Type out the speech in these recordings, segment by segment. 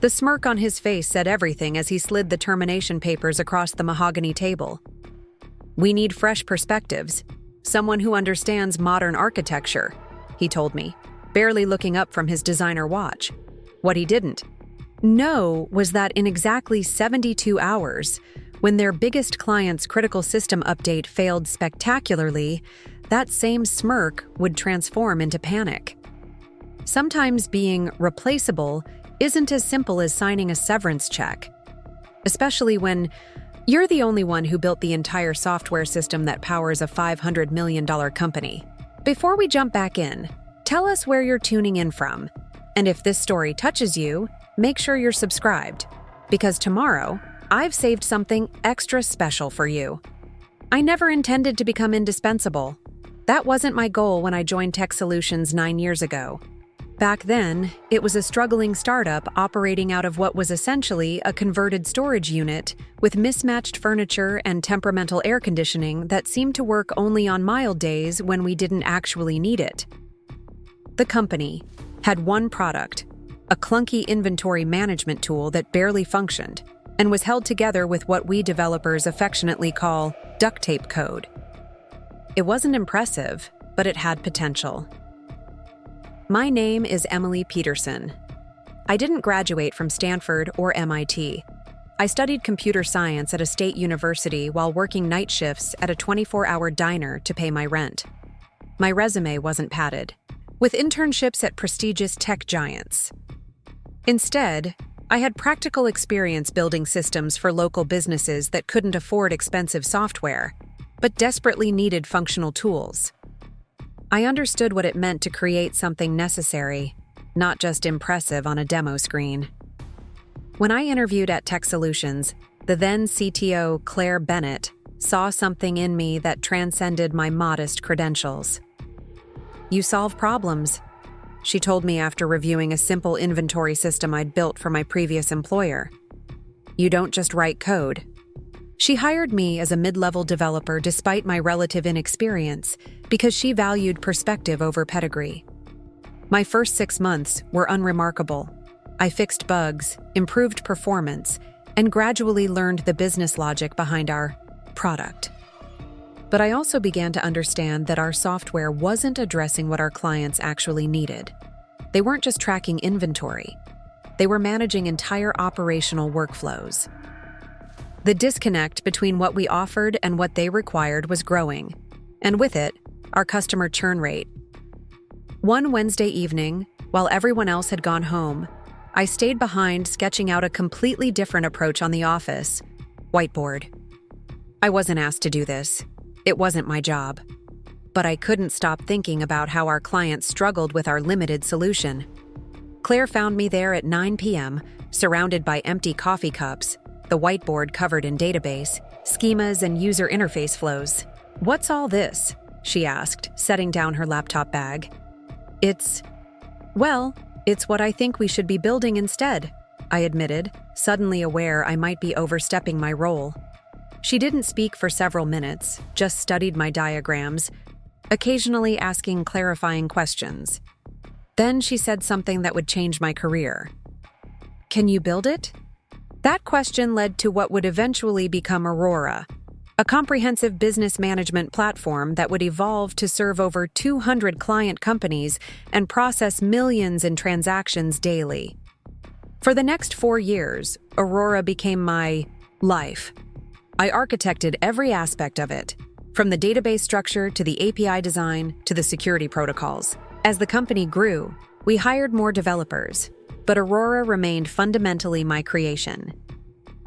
The smirk on his face said everything as he slid the termination papers across the mahogany table. "We need fresh perspectives. Someone who understands modern architecture," he told me, barely looking up from his designer watch. What he didn't know was that in exactly 72 hours, when their biggest client's critical system update failed spectacularly, that same smirk would transform into panic. Sometimes being replaceable isn't as simple as signing a severance check, especially when you're the only one who built the entire software system that powers a $500 million company. Before we jump back in, tell us where you're tuning in from. And if this story touches you, make sure you're subscribed, because tomorrow, I've saved something extra special for you. I never intended to become indispensable. That wasn't my goal when I joined TechSolutions 9 years ago. Back then, it was a struggling startup operating out of what was essentially a converted storage unit with mismatched furniture and temperamental air conditioning that seemed to work only on mild days when we didn't actually need it. The company had one product, a clunky inventory management tool that barely functioned and was held together with what we developers affectionately call duct tape code. It wasn't impressive, but it had potential. My name is Emily Peterson. I didn't graduate from Stanford or MIT. I studied computer science at a state university while working night shifts at a 24-hour diner to pay my rent. My resume wasn't padded, with internships at prestigious tech giants. Instead, I had practical experience building systems for local businesses that couldn't afford expensive software, but desperately needed functional tools. I understood what it meant to create something necessary, not just impressive on a demo screen. When I interviewed at TechSolutions, the then CTO Claire Bennett saw something in me that transcended my modest credentials. "You solve problems," she told me after reviewing a simple inventory system I'd built for my previous employer. "You don't just write code." She hired me as a mid-level developer despite my relative inexperience because she valued perspective over pedigree. My first 6 months were unremarkable. I fixed bugs, improved performance, and gradually learned the business logic behind our product. But I also began to understand that our software wasn't addressing what our clients actually needed. They weren't just tracking inventory. They were managing entire operational workflows. The disconnect between what we offered and what they required was growing, and with it, our customer churn rate. One Wednesday evening, while everyone else had gone home, I stayed behind sketching out a completely different approach on the office whiteboard. I wasn't asked to do this. It wasn't my job. But I couldn't stop thinking about how our clients struggled with our limited solution. Claire found me there at 9 p.m., surrounded by empty coffee cups, the whiteboard covered in database, schemas, and user interface flows. "What's all this?" she asked, setting down her laptop bag. It's what I think we should be building instead," I admitted, suddenly aware I might be overstepping my role. She didn't speak for several minutes, just studied my diagrams, occasionally asking clarifying questions. Then she said something that would change my career. "Can you build it?" That question led to what would eventually become Aurora, a comprehensive business management platform that would evolve to serve over 200 client companies and process millions in transactions daily. For the next 4 years, Aurora became my life. I architected every aspect of it, from the database structure to the API design to the security protocols. As the company grew, we hired more developers, but Aurora remained fundamentally my creation.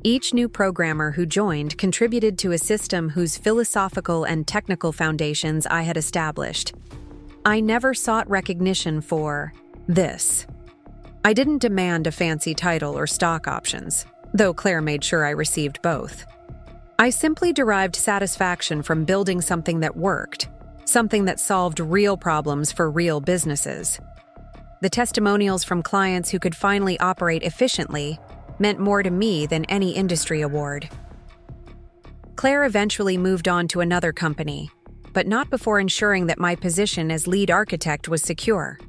Each new programmer who joined contributed to a system whose philosophical and technical foundations I had established. I never sought recognition for this. I didn't demand a fancy title or stock options, though Claire made sure I received both. I simply derived satisfaction from building something that worked, something that solved real problems for real businesses. The testimonials from clients who could finally operate efficiently meant more to me than any industry award. Claire eventually moved on to another company, but not before ensuring that my position as lead architect was secure.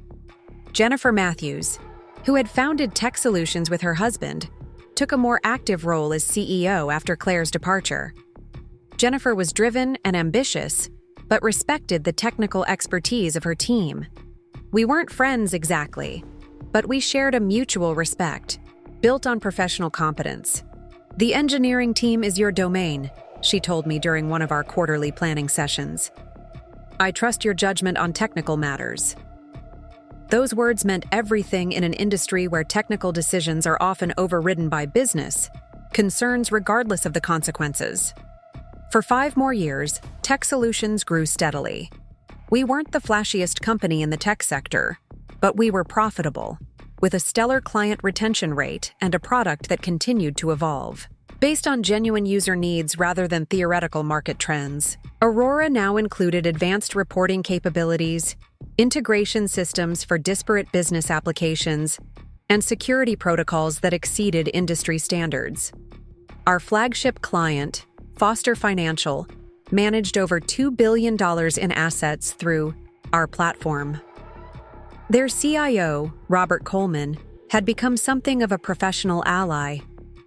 Jennifer Matthews, who had founded TechSolutions with her husband, took a more active role as CEO after Claire's departure. Jennifer was driven and ambitious, but respected the technical expertise of her team. We weren't friends exactly, but we shared a mutual respect, built on professional competence. "The engineering team is your domain," she told me during one of our quarterly planning sessions. "I trust your judgment on technical matters." Those words meant everything in an industry where technical decisions are often overridden by business concerns regardless of the consequences. For 5 more years, TechSolutions grew steadily. We weren't the flashiest company in the tech sector, but we were profitable, with a stellar client retention rate and a product that continued to evolve. Based on genuine user needs rather than theoretical market trends, Aurora now included advanced reporting capabilities, integration systems for disparate business applications, and security protocols that exceeded industry standards. Our flagship client, Foster Financial, managed over $2 billion in assets through our platform. Their CIO, Robert Coleman, had become something of a professional ally,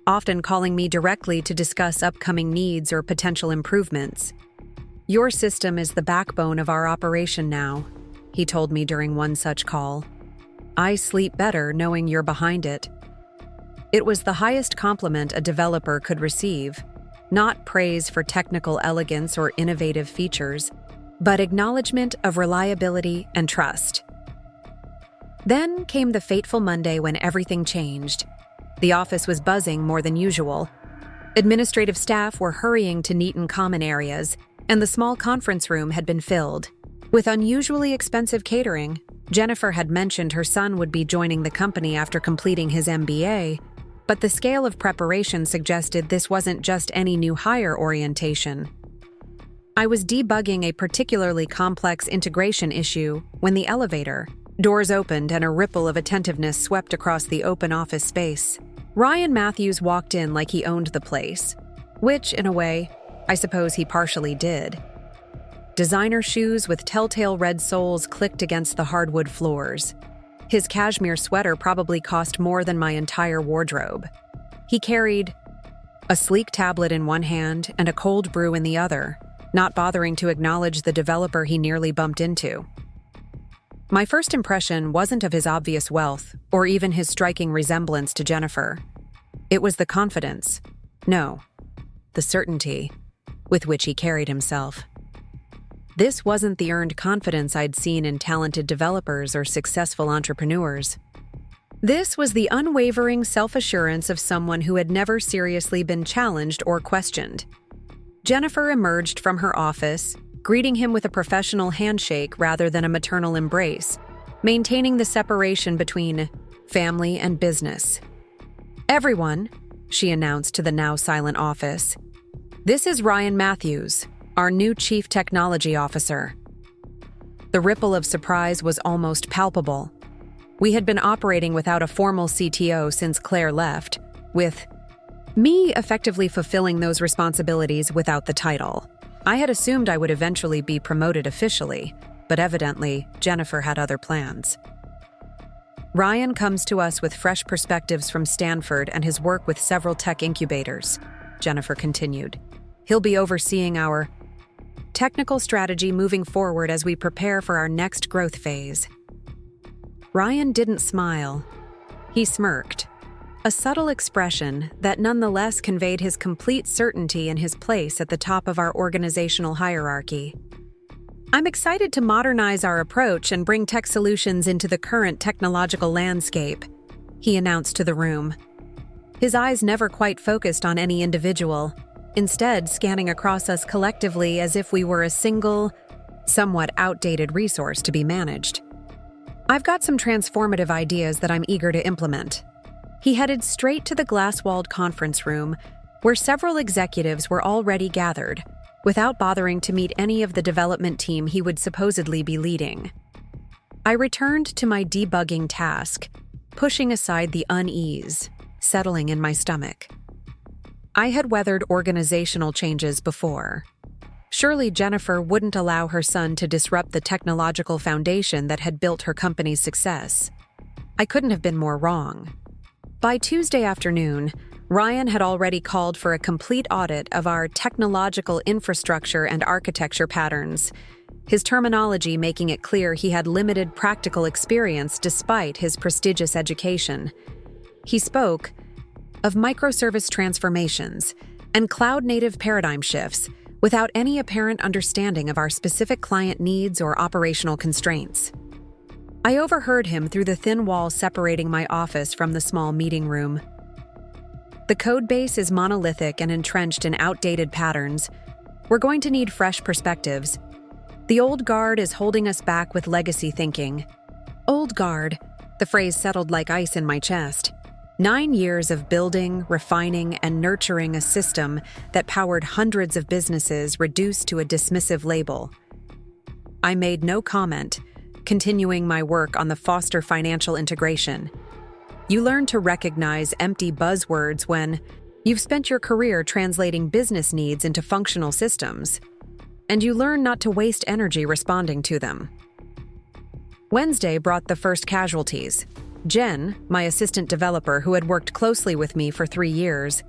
often calling me directly to discuss upcoming needs or potential improvements. "Your system is the backbone of our operation now," he told me during one such call. "I sleep better knowing you're behind it." It was the highest compliment a developer could receive, not praise for technical elegance or innovative features, but acknowledgement of reliability and trust. Then came the fateful Monday when everything changed. The office was buzzing more than usual. Administrative staff were hurrying to neaten common areas, and the small conference room had been filled. With unusually expensive catering, Jennifer had mentioned her son would be joining the company after completing his MBA, but the scale of preparation suggested this wasn't just any new hire orientation. I was debugging a particularly complex integration issue when the elevator doors opened and a ripple of attentiveness swept across the open office space. Ryan Matthews walked in like he owned the place, which, in a way, I suppose he partially did. Designer shoes with telltale red soles clicked against the hardwood floors. His cashmere sweater probably cost more than my entire wardrobe. He carried a sleek tablet in one hand and a cold brew in the other, not bothering to acknowledge the developer he nearly bumped into. My first impression wasn't of his obvious wealth or even his striking resemblance to Jennifer. It was the confidence, no, the certainty, with which he carried himself. This wasn't the earned confidence I'd seen in talented developers or successful entrepreneurs. This was the unwavering self-assurance of someone who had never seriously been challenged or questioned. Jennifer emerged from her office, greeting him with a professional handshake rather than a maternal embrace, maintaining the separation between family and business. "Everyone," she announced to the now silent office, "this is Ryan Matthews, our new Chief Technology Officer." The ripple of surprise was almost palpable. We had been operating without a formal CTO since Claire left, with me effectively fulfilling those responsibilities without the title. I had assumed I would eventually be promoted officially, but evidently, Jennifer had other plans. "Ryan comes to us with fresh perspectives from Stanford and his work with several tech incubators," Jennifer continued. "He'll be overseeing our technical strategy moving forward as we prepare for our next growth phase." Ryan didn't smile. He smirked, a subtle expression that nonetheless conveyed his complete certainty in his place at the top of our organizational hierarchy. "I'm excited to modernize our approach and bring TechSolutions into the current technological landscape," he announced to the room. His eyes never quite focused on any individual, instead scanning across us collectively as if we were a single, somewhat outdated resource to be managed. "I've got some transformative ideas that I'm eager to implement." He headed straight to the glass-walled conference room, where several executives were already gathered, without bothering to meet any of the development team he would supposedly be leading. I returned to my debugging task, pushing aside the unease, settling in my stomach. I had weathered organizational changes before. Surely Jennifer wouldn't allow her son to disrupt the technological foundation that had built her company's success. I couldn't have been more wrong. By Tuesday afternoon, Ryan had already called for a complete audit of our technological infrastructure and architecture patterns, his terminology making it clear he had limited practical experience despite his prestigious education. He spoke of microservice transformations and cloud-native paradigm shifts without any apparent understanding of our specific client needs or operational constraints. I overheard him through the thin wall separating my office from the small meeting room. The code base is monolithic and entrenched in outdated patterns. We're going to need fresh perspectives. The old guard is holding us back with legacy thinking. Old guard, the phrase settled like ice in my chest. 9 years of building, refining, and nurturing a system that powered hundreds of businesses reduced to a dismissive label. I made no comment, continuing my work on the Foster financial integration. You learn to recognize empty buzzwords when you've spent your career translating business needs into functional systems, and you learn not to waste energy responding to them. Wednesday brought the first casualties. Jen, my assistant developer who had worked closely with me for 3 years,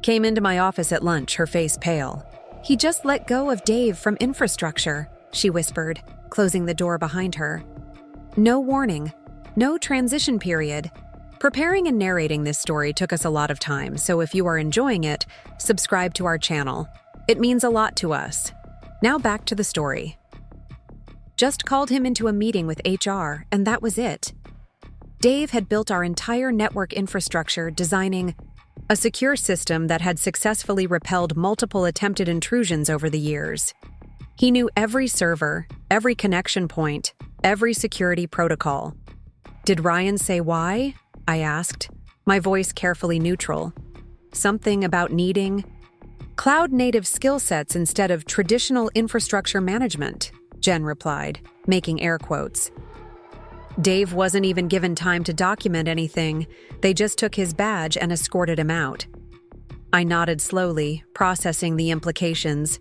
came into my office at lunch, her face pale. "He just let go of Dave from infrastructure," she whispered, closing the door behind her. No warning, no transition period. Preparing and narrating this story took us a lot of time, so if you are enjoying it, subscribe to our channel. It means a lot to us. Now back to the story. Just called him into a meeting with HR, and that was it. Dave had built our entire network infrastructure, designing a secure system that had successfully repelled multiple attempted intrusions over the years. He knew every server, every connection point, every security protocol. Did Ryan say why? I asked, my voice carefully neutral. Something about needing cloud-native skill sets instead of traditional infrastructure management, Jen replied, making air quotes. Dave wasn't even given time to document anything. They just took his badge and escorted him out. I nodded slowly, processing the implications.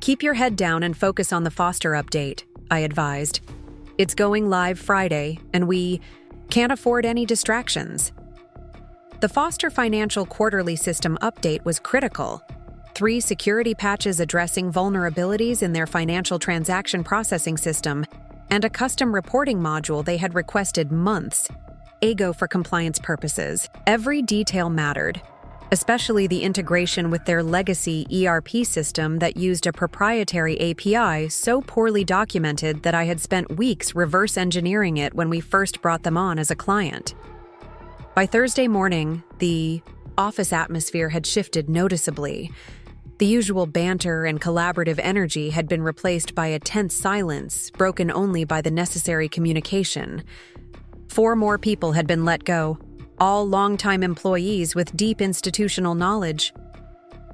Keep your head down and focus on the Foster update, I advised. It's going live Friday, and we can't afford any distractions. The Foster Financial Quarterly System update was critical. 3 security patches addressing vulnerabilities in their financial transaction processing system, and a custom reporting module they had requested months ago for compliance purposes. Every detail mattered, especially the integration with their legacy ERP system that used a proprietary API so poorly documented that I had spent weeks reverse engineering it when we first brought them on as a client. By Thursday morning, the office atmosphere had shifted noticeably. The usual banter and collaborative energy had been replaced by a tense silence, broken only by the necessary communication. 4 more people had been let go, all longtime employees with deep institutional knowledge.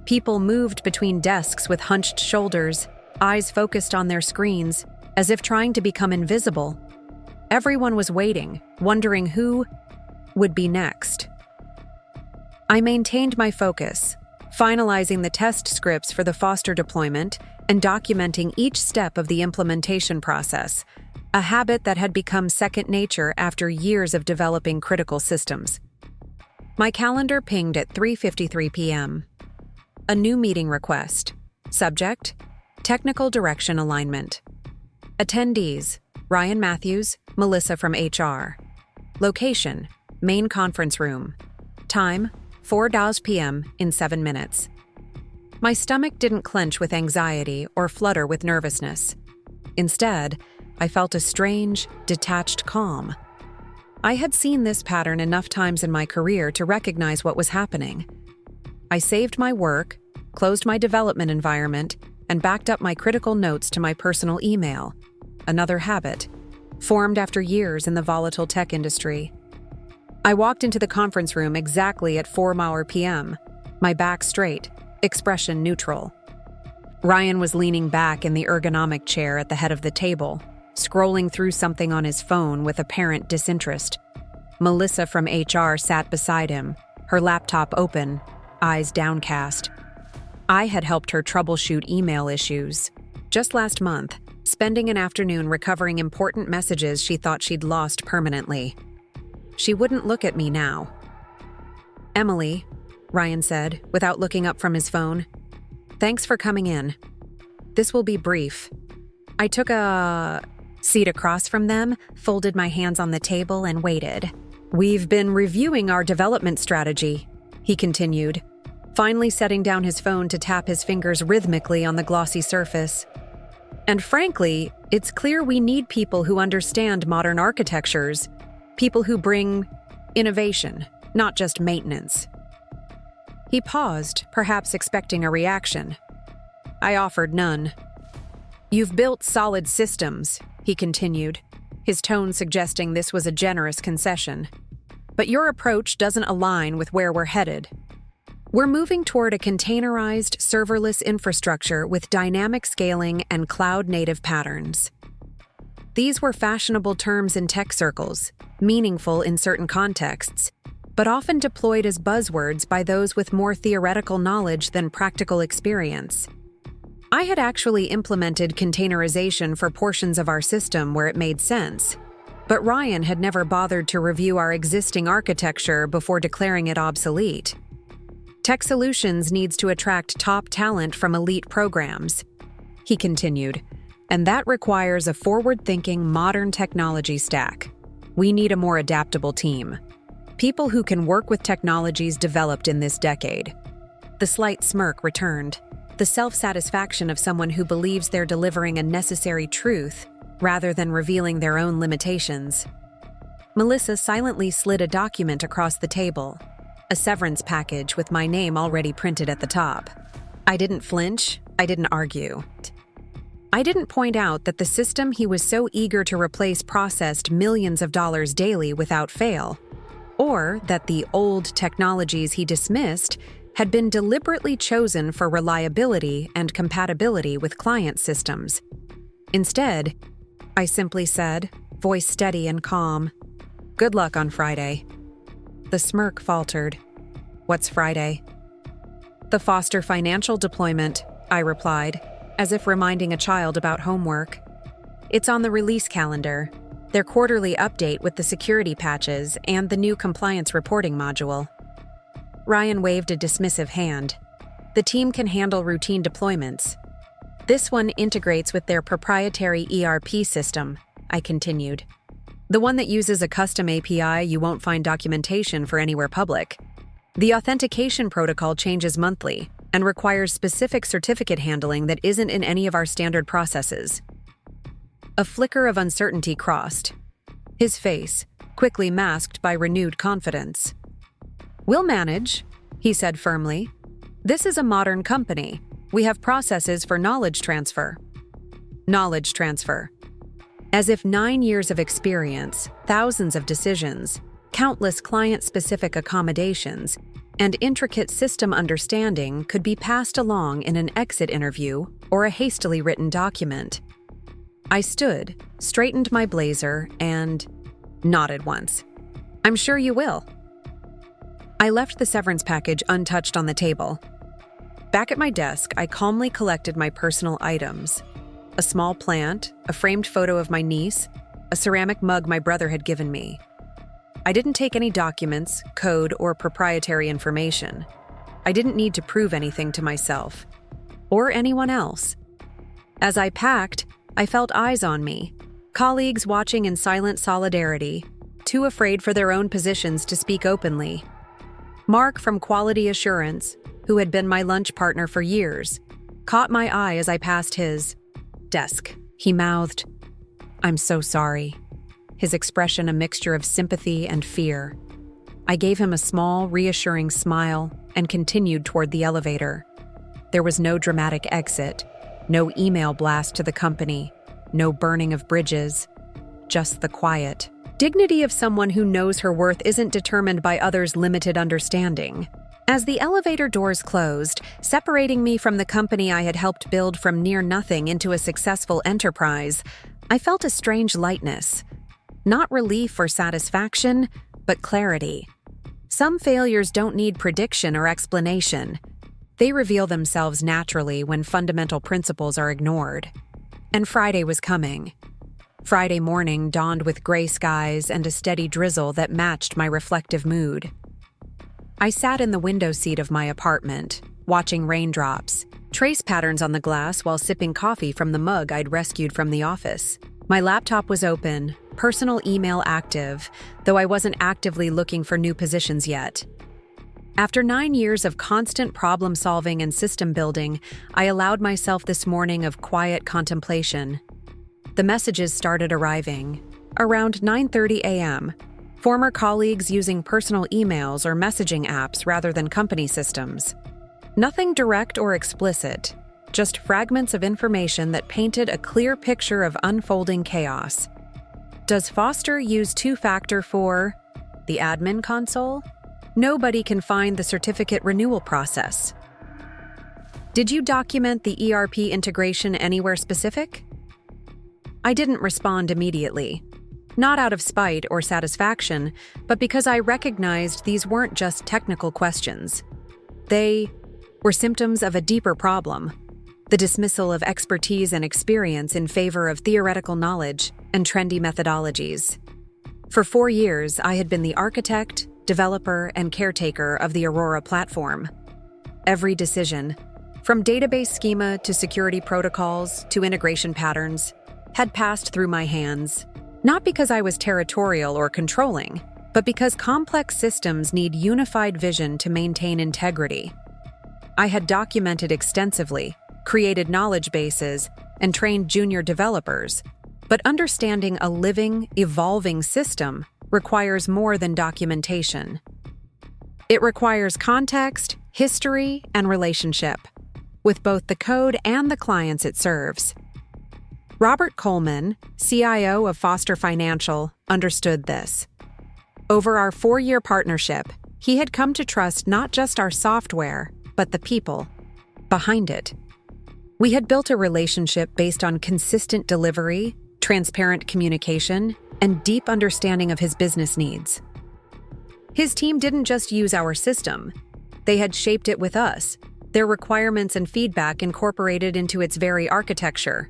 People moved between desks with hunched shoulders, eyes focused on their screens, as if trying to become invisible. Everyone was waiting, wondering who would be next. I maintained my focus, finalizing the test scripts for the Foster deployment and documenting each step of the implementation process, a habit that had become second nature after years of developing critical systems. My calendar pinged at 3:53 p.m. A new meeting request. Subject: Technical Direction Alignment. Attendees: Ryan Matthews, Melissa from HR. Location: Main Conference Room. Time: 4:00 p.m. in 7 minutes. My stomach didn't clench with anxiety or flutter with nervousness. Instead, I felt a strange, detached calm. I had seen this pattern enough times in my career to recognize what was happening. I saved my work, closed my development environment, and backed up my critical notes to my personal email, another habit, formed after years in the volatile tech industry. I walked into the conference room exactly at 4:00 p.m., my back straight, expression neutral. Ryan was leaning back in the ergonomic chair at the head of the table, scrolling through something on his phone with apparent disinterest. Melissa from HR sat beside him, her laptop open, eyes downcast. I had helped her troubleshoot email issues just last month, spending an afternoon recovering important messages she thought she'd lost permanently. She wouldn't look at me now. "Emily," Ryan said, without looking up from his phone. "Thanks for coming in. This will be brief." I took a seat across from them, folded my hands on the table, and waited. "We've been reviewing our development strategy," he continued, finally setting down his phone to tap his fingers rhythmically on the glossy surface. "And frankly, it's clear we need people who understand modern architectures, people who bring innovation, not just maintenance." He paused, perhaps expecting a reaction. I offered none. "You've built solid systems," he continued, his tone suggesting this was a generous concession. "But your approach doesn't align with where we're headed. We're moving toward a containerized, serverless infrastructure with dynamic scaling and cloud-native patterns." These were fashionable terms in tech circles, meaningful in certain contexts, but often deployed as buzzwords by those with more theoretical knowledge than practical experience. I had actually implemented containerization for portions of our system where it made sense, but Ryan had never bothered to review our existing architecture before declaring it obsolete. TechSolutions needs to attract top talent from elite programs, he continued, and that requires a forward-thinking, modern technology stack. We need a more adaptable team. People who can work with technologies developed in this decade. The slight smirk returned, the self-satisfaction of someone who believes they're delivering a necessary truth rather than revealing their own limitations. Melissa silently slid a document across the table, a severance package with my name already printed at the top. I didn't flinch, I didn't argue. I didn't point out that the system he was so eager to replace processed millions of dollars daily without fail, or that the old technologies he dismissed had been deliberately chosen for reliability and compatibility with client systems. Instead, I simply said, voice steady and calm, "Good luck on Friday." The smirk faltered. "What's Friday?" "The Foster financial deployment," I replied, as if reminding a child about homework. "It's on the release calendar, their quarterly update with the security patches and the new compliance reporting module." Ryan waved a dismissive hand. "The team can handle routine deployments. This one integrates with their proprietary ERP system," I continued. "The one that uses a custom API you won't find documentation for anywhere public. The authentication protocol changes monthly and requires specific certificate handling that isn't in any of our standard processes." A flicker of uncertainty crossed his face, quickly masked by renewed confidence. "We'll manage," he said firmly. "This is a modern company. We have processes for knowledge transfer." Knowledge transfer. As if 9 years of experience, thousands of decisions, countless client-specific accommodations, and intricate system understanding could be passed along in an exit interview or a hastily written document. I stood, straightened my blazer, and nodded once. "I'm sure you will." I left the severance package untouched on the table. Back at my desk, I calmly collected my personal items. A small plant, a framed photo of my niece, a ceramic mug my brother had given me. I didn't take any documents, code, or proprietary information. I didn't need to prove anything to myself, or anyone else. As I packed, I felt eyes on me, colleagues watching in silent solidarity, too afraid for their own positions to speak openly. Mark from Quality Assurance, who had been my lunch partner for years, caught my eye as I passed his desk. He mouthed, "I'm so sorry," his expression a mixture of sympathy and fear. I gave him a small, reassuring smile and continued toward the elevator. There was no dramatic exit, no email blast to the company, no burning of bridges, just the quiet dignity of someone who knows her worth isn't determined by others' limited understanding. As the elevator doors closed, separating me from the company I had helped build from near nothing into a successful enterprise, I felt a strange lightness. Not relief or satisfaction, but clarity. Some failures don't need prediction or explanation. They reveal themselves naturally when fundamental principles are ignored. And Friday was coming. Friday morning dawned with gray skies and a steady drizzle that matched my reflective mood. I sat in the window seat of my apartment, watching raindrops, trace patterns on the glass while sipping coffee from the mug I'd rescued from the office. My laptop was open, personal email active, though I wasn't actively looking for new positions yet. After 9 years of constant problem-solving and system building, I allowed myself this morning of quiet contemplation. The messages started arriving. Around 9:30 a.m., former colleagues using personal emails or messaging apps rather than company systems. Nothing direct or explicit, just fragments of information that painted a clear picture of unfolding chaos. Does Foster use two-factor for the admin console? Nobody can find the certificate renewal process. Did you document the ERP integration anywhere specific? I didn't respond immediately. Not out of spite or satisfaction, but because I recognized these weren't just technical questions. They were symptoms of a deeper problem, the dismissal of expertise and experience in favor of theoretical knowledge and trendy methodologies. For 4 years, I had been the architect, developer, and caretaker of the Aurora platform. Every decision, from database schema to security protocols to integration patterns, had passed through my hands, not because I was territorial or controlling, but because complex systems need unified vision to maintain integrity. I had documented extensively, created knowledge bases, and trained junior developers, but understanding a living, evolving system requires more than documentation. It requires context, history, and relationship, with both the code and the clients it serves. Robert Coleman, CIO of Foster Financial, understood this. Over our 4-year partnership, he had come to trust not just our software, but the people behind it. We had built a relationship based on consistent delivery, transparent communication, and deep understanding of his business needs. His team didn't just use our system. They had shaped it with us, their requirements and feedback incorporated into its very architecture.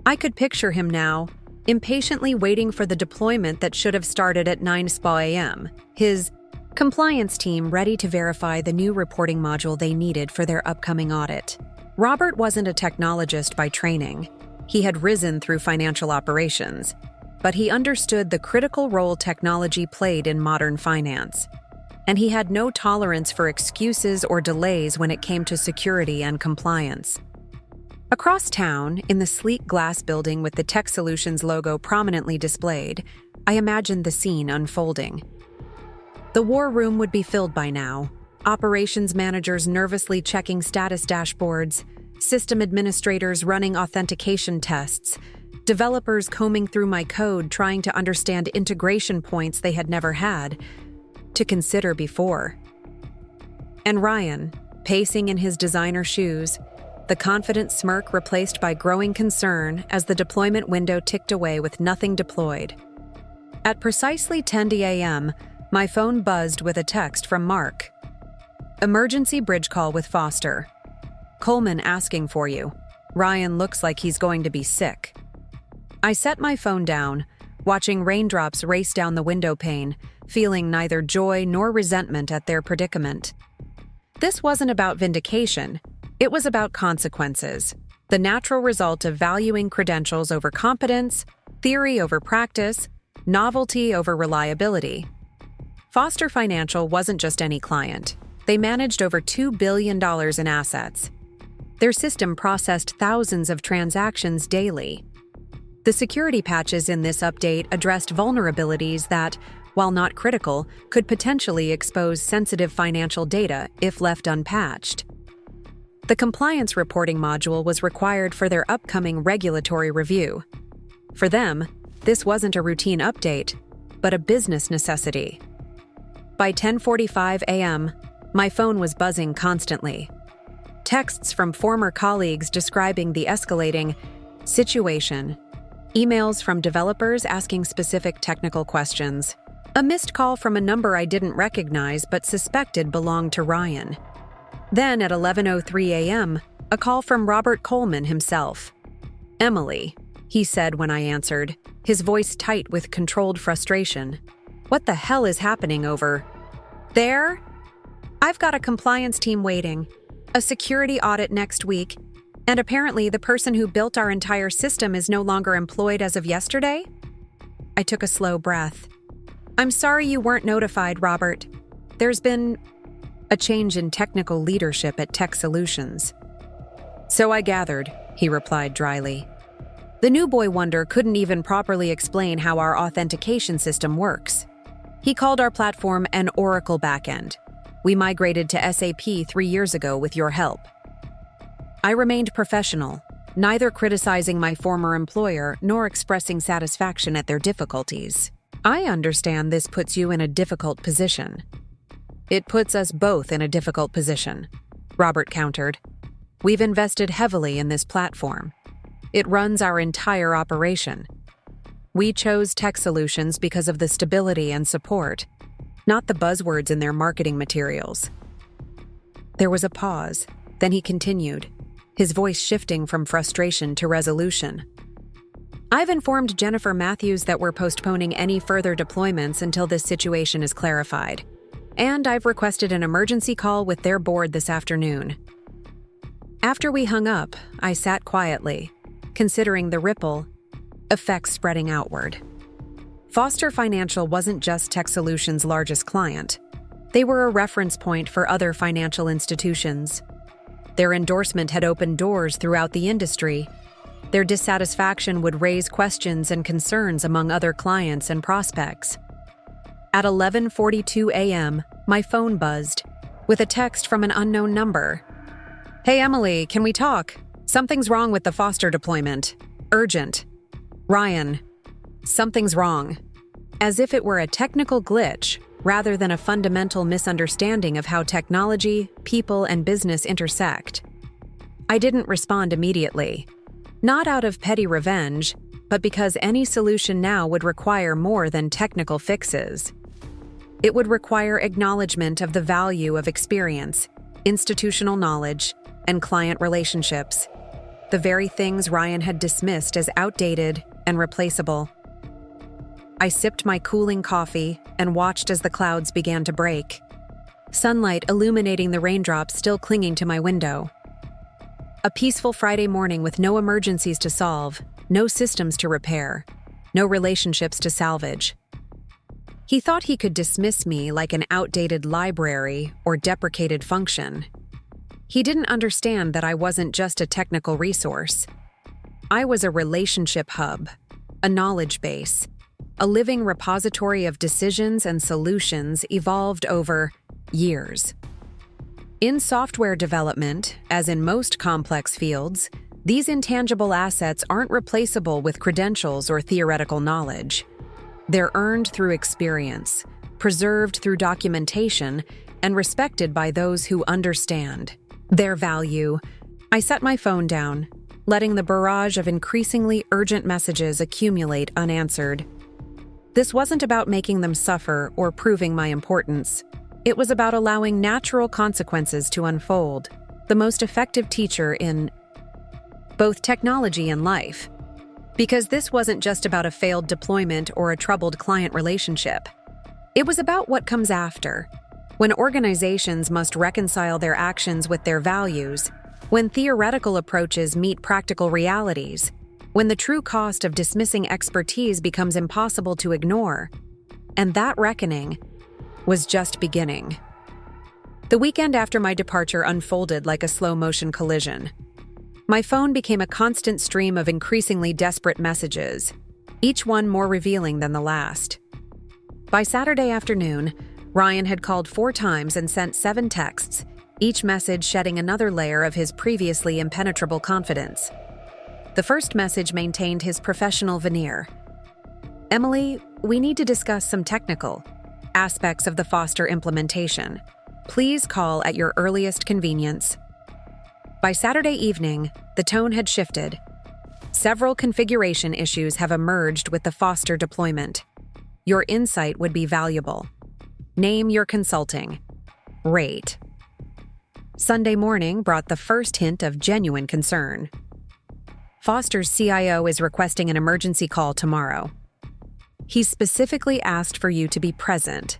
I could picture him now, impatiently waiting for the deployment that should have started at 9 a.m., his compliance team ready to verify the new reporting module they needed for their upcoming audit. Robert wasn't a technologist by training. He had risen through financial operations, but he understood the critical role technology played in modern finance. And he had no tolerance for excuses or delays when it came to security and compliance. Across town, in the sleek glass building with the TechSolutions logo prominently displayed, I imagined the scene unfolding. The war room would be filled by now, operations managers nervously checking status dashboards, system administrators running authentication tests, developers combing through my code trying to understand integration points they had never had to consider before. And Ryan, pacing in his designer shoes, the confident smirk replaced by growing concern as the deployment window ticked away with nothing deployed. At precisely 10 a.m., my phone buzzed with a text from Mark. Emergency bridge call with Foster. Coleman asking for you. Ryan looks like he's going to be sick. I set my phone down, watching raindrops race down the window pane, feeling neither joy nor resentment at their predicament. This wasn't about vindication. It was about consequences, the natural result of valuing credentials over competence, theory over practice, novelty over reliability. Foster Financial wasn't just any client. They managed over $2 billion in assets. Their system processed thousands of transactions daily. The security patches in this update addressed vulnerabilities that, while not critical, could potentially expose sensitive financial data if left unpatched. The compliance reporting module was required for their upcoming regulatory review. For them, this wasn't a routine update, but a business necessity. By 10:45 a.m., my phone was buzzing constantly. Texts from former colleagues describing the escalating situation, emails from developers asking specific technical questions, a missed call from a number I didn't recognize but suspected belonged to Ryan. Then at 11:03 a.m., a call from Robert Coleman himself. Emily, he said when I answered, his voice tight with controlled frustration. What the hell is happening over there? I've got a compliance team waiting, a security audit next week, and apparently the person who built our entire system is no longer employed as of yesterday? I took a slow breath. I'm sorry you weren't notified, Robert. There's been a change in technical leadership at TechSolutions. So I gathered, he replied dryly. The new boy wonder couldn't even properly explain how our authentication system works. He called our platform an Oracle backend. We migrated to SAP 3 years ago with your help. I remained professional, neither criticizing my former employer nor expressing satisfaction at their difficulties. I understand this puts you in a difficult position. It puts us both in a difficult position, Robert countered. We've invested heavily in this platform. It runs our entire operation. We chose TechSolutions because of the stability and support, not the buzzwords in their marketing materials. There was a pause, then he continued, his voice shifting from frustration to resolution. I've informed Jennifer Matthews that we're postponing any further deployments until this situation is clarified, and I've requested an emergency call with their board this afternoon. After we hung up, I sat quietly, considering the ripple effects spreading outward. Foster Financial wasn't just TechSolutions' largest client. They were a reference point for other financial institutions. Their endorsement had opened doors throughout the industry. Their dissatisfaction would raise questions and concerns among other clients and prospects. At 11:42 a.m., my phone buzzed, with a text from an unknown number. Hey Emily, can we talk? Something's wrong with the Foster deployment. Urgent. Ryan. Something's wrong. As if it were a technical glitch, rather than a fundamental misunderstanding of how technology, people, and business intersect. I didn't respond immediately. Not out of petty revenge, but because any solution now would require more than technical fixes. It would require acknowledgement of the value of experience, institutional knowledge, and client relationships. The very things Ryan had dismissed as outdated and replaceable. I sipped my cooling coffee and watched as the clouds began to break, sunlight illuminating the raindrops still clinging to my window. A peaceful Friday morning with no emergencies to solve, no systems to repair, no relationships to salvage. He thought he could dismiss me like an outdated library or deprecated function. He didn't understand that I wasn't just a technical resource. I was a relationship hub, a knowledge base, a living repository of decisions and solutions evolved over years. In software development, as in most complex fields, these intangible assets aren't replaceable with credentials or theoretical knowledge. They're earned through experience, preserved through documentation, and respected by those who understand their value. I set my phone down, letting the barrage of increasingly urgent messages accumulate unanswered. This wasn't about making them suffer or proving my importance. It was about allowing natural consequences to unfold, the most effective teacher in both technology and life. Because this wasn't just about a failed deployment or a troubled client relationship. It was about what comes after, when organizations must reconcile their actions with their values, when theoretical approaches meet practical realities, when the true cost of dismissing expertise becomes impossible to ignore. And that reckoning was just beginning. The weekend after my departure unfolded like a slow-motion collision. My phone became a constant stream of increasingly desperate messages, each one more revealing than the last. By Saturday afternoon, Ryan had called 4 times and sent 7 texts, each message shedding another layer of his previously impenetrable confidence. The first message maintained his professional veneer. Emily, we need to discuss some technical aspects of the Foster implementation. Please call at your earliest convenience. By Saturday evening, the tone had shifted. Several configuration issues have emerged with the Foster deployment. Your insight would be valuable. Name your consulting. Rate. Sunday morning brought the first hint of genuine concern. Foster's CIO is requesting an emergency call tomorrow. He specifically asked for you to be present.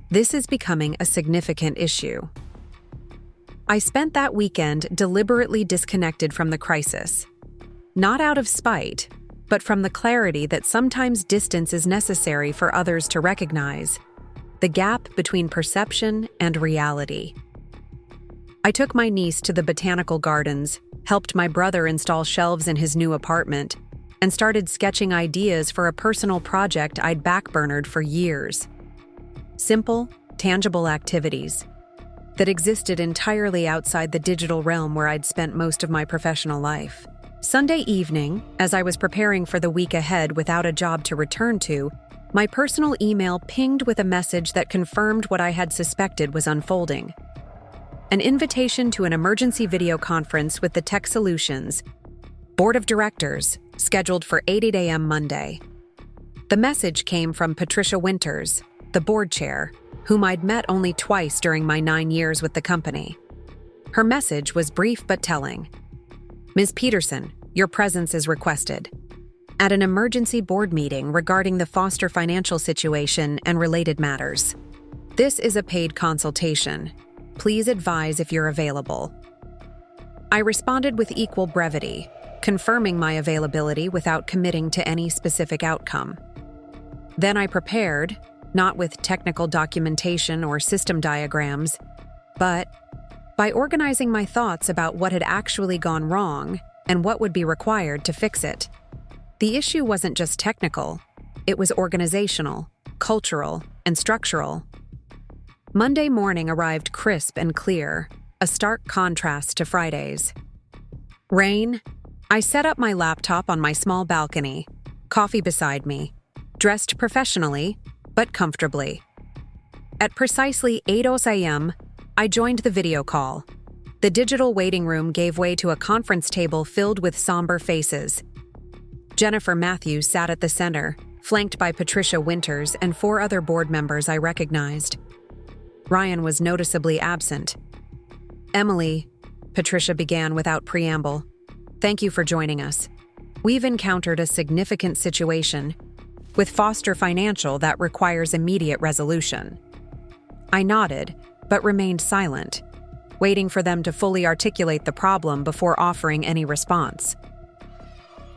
This is becoming a significant issue. I spent that weekend deliberately disconnected from the crisis. Not out of spite, but from the clarity that sometimes distance is necessary for others to recognize the gap between perception and reality. I took my niece to the botanical gardens, helped my brother install shelves in his new apartment, and started sketching ideas for a personal project I'd backburnered for years. Simple, tangible activities that existed entirely outside the digital realm where I'd spent most of my professional life. Sunday evening, as I was preparing for the week ahead without a job to return to, my personal email pinged with a message that confirmed what I had suspected was unfolding. An invitation to an emergency video conference with the TechSolutions Board of Directors, scheduled for 8 a.m. Monday. The message came from Patricia Winters, the board chair, whom I'd met only twice during my 9 years with the company. Her message was brief but telling. Ms. Peterson, your presence is requested at an emergency board meeting regarding the Foster financial situation and related matters. This is a paid consultation. Please advise if you're available. I responded with equal brevity, confirming my availability without committing to any specific outcome. Then I prepared, not with technical documentation or system diagrams, but by organizing my thoughts about what had actually gone wrong and what would be required to fix it. The issue wasn't just technical, it was organizational, cultural, and structural. Monday morning arrived crisp and clear, a stark contrast to Fridays. Rain. I set up my laptop on my small balcony, coffee beside me, dressed professionally, but comfortably. At precisely 8 a.m., I joined the video call. The digital waiting room gave way to a conference table filled with somber faces. Jennifer Matthews sat at the center, flanked by Patricia Winters and 4 other board members I recognized. Ryan was noticeably absent. Emily, Patricia began without preamble. Thank you for joining us. We've encountered a significant situation with Foster Financial that requires immediate resolution. I nodded, but remained silent, waiting for them to fully articulate the problem before offering any response.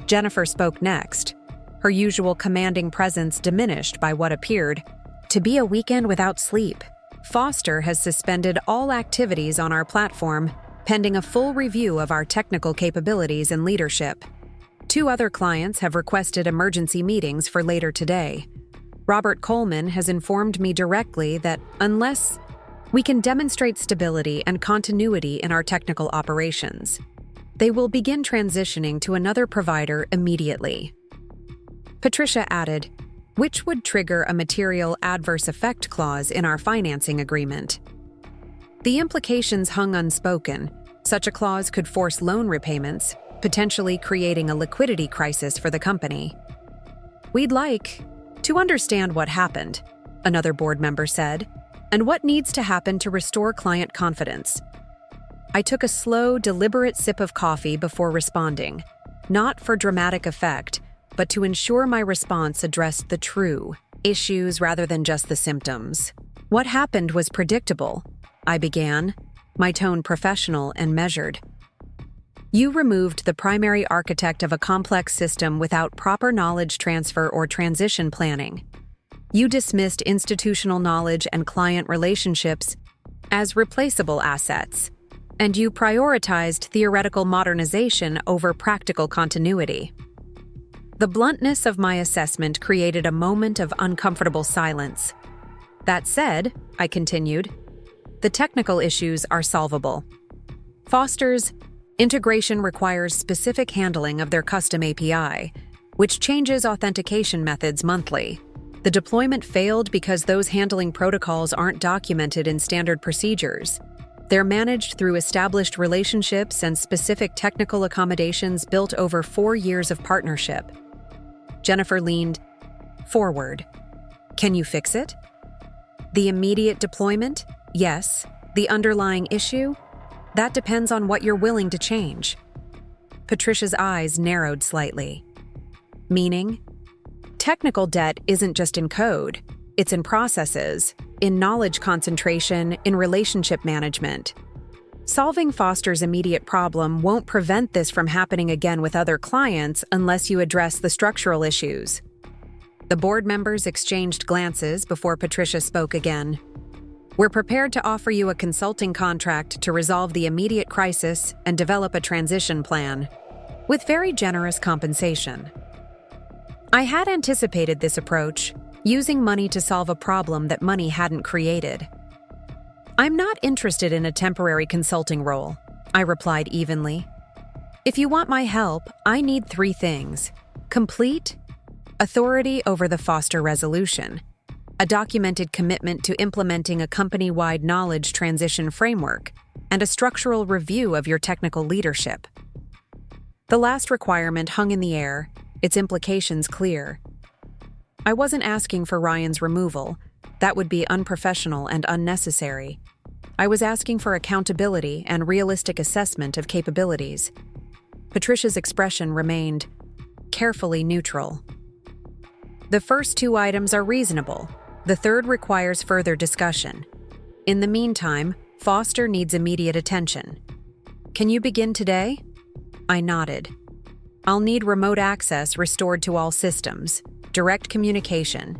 Jennifer spoke next, her usual commanding presence diminished by what appeared to be a weekend without sleep. Foster has suspended all activities on our platform, pending a full review of our technical capabilities and leadership. 2 other clients have requested emergency meetings for later today. Robert Coleman has informed me directly that unless we can demonstrate stability and continuity in our technical operations, they will begin transitioning to another provider immediately. Patricia added, which would trigger a material adverse effect clause in our financing agreement. The implications hung unspoken. Such a clause could force loan repayments, potentially creating a liquidity crisis for the company. We'd like to understand what happened, another board member said, and what needs to happen to restore client confidence. I took a slow, deliberate sip of coffee before responding, not for dramatic effect, but to ensure my response addressed the true issues rather than just the symptoms. What happened was predictable, I began, my tone professional and measured. You removed the primary architect of a complex system without proper knowledge transfer or transition planning. You dismissed institutional knowledge and client relationships as replaceable assets, and you prioritized theoretical modernization over practical continuity. The bluntness of my assessment created a moment of uncomfortable silence. That said, I continued, the technical issues are solvable. Foster's integration requires specific handling of their custom API, which changes authentication methods monthly. The deployment failed because those handling protocols aren't documented in standard procedures. They're managed through established relationships and specific technical accommodations built over 4 years of partnership. Jennifer leaned forward. Can you fix it? The immediate deployment? Yes. The underlying issue? That depends on what you're willing to change. Patricia's eyes narrowed slightly. Meaning? Technical debt isn't just in code. It's in processes, in knowledge concentration, in relationship management. Solving Foster's immediate problem won't prevent this from happening again with other clients unless you address the structural issues. The board members exchanged glances before Patricia spoke again. We're prepared to offer you a consulting contract to resolve the immediate crisis and develop a transition plan, with very generous compensation. I had anticipated this approach, using money to solve a problem that money hadn't created. I'm not interested in a temporary consulting role, I replied evenly. If you want my help, I need 3 things: complete authority over the Foster resolution, a documented commitment to implementing a company-wide knowledge transition framework, and a structural review of your technical leadership. The last requirement hung in the air, its implications clear. I wasn't asking for Ryan's removal. That would be unprofessional and unnecessary. I was asking for accountability and realistic assessment of capabilities. Patricia's expression remained carefully neutral. The first 2 items are reasonable. The third requires further discussion. In the meantime, Foster needs immediate attention. Can you begin today? I nodded. I'll need remote access restored to all systems, direct communication,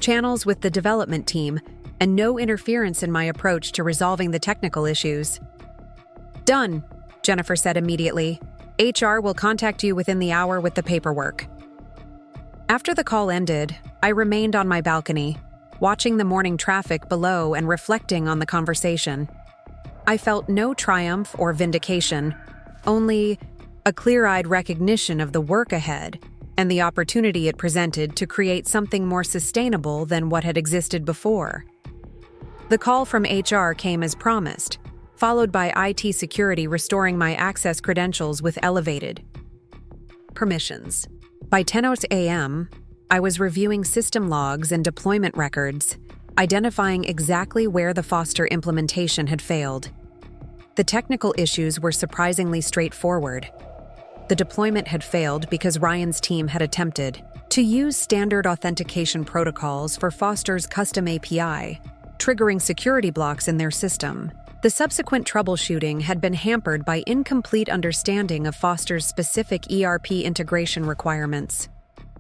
channels with the development team, and no interference in my approach to resolving the technical issues. Done, Jennifer said immediately. HR will contact you within the hour with the paperwork. After the call ended, I remained on my balcony, watching the morning traffic below and reflecting on the conversation. I felt no triumph or vindication, only a clear-eyed recognition of the work ahead and the opportunity it presented to create something more sustainable than what had existed before. The call from HR came as promised, followed by IT security restoring my access credentials with elevated permissions. By 10:00 a.m., I was reviewing system logs and deployment records, identifying exactly where the Foster implementation had failed. The technical issues were surprisingly straightforward. The deployment had failed because Ryan's team had attempted to use standard authentication protocols for Foster's custom API, triggering security blocks in their system. The subsequent troubleshooting had been hampered by incomplete understanding of Foster's specific ERP integration requirements.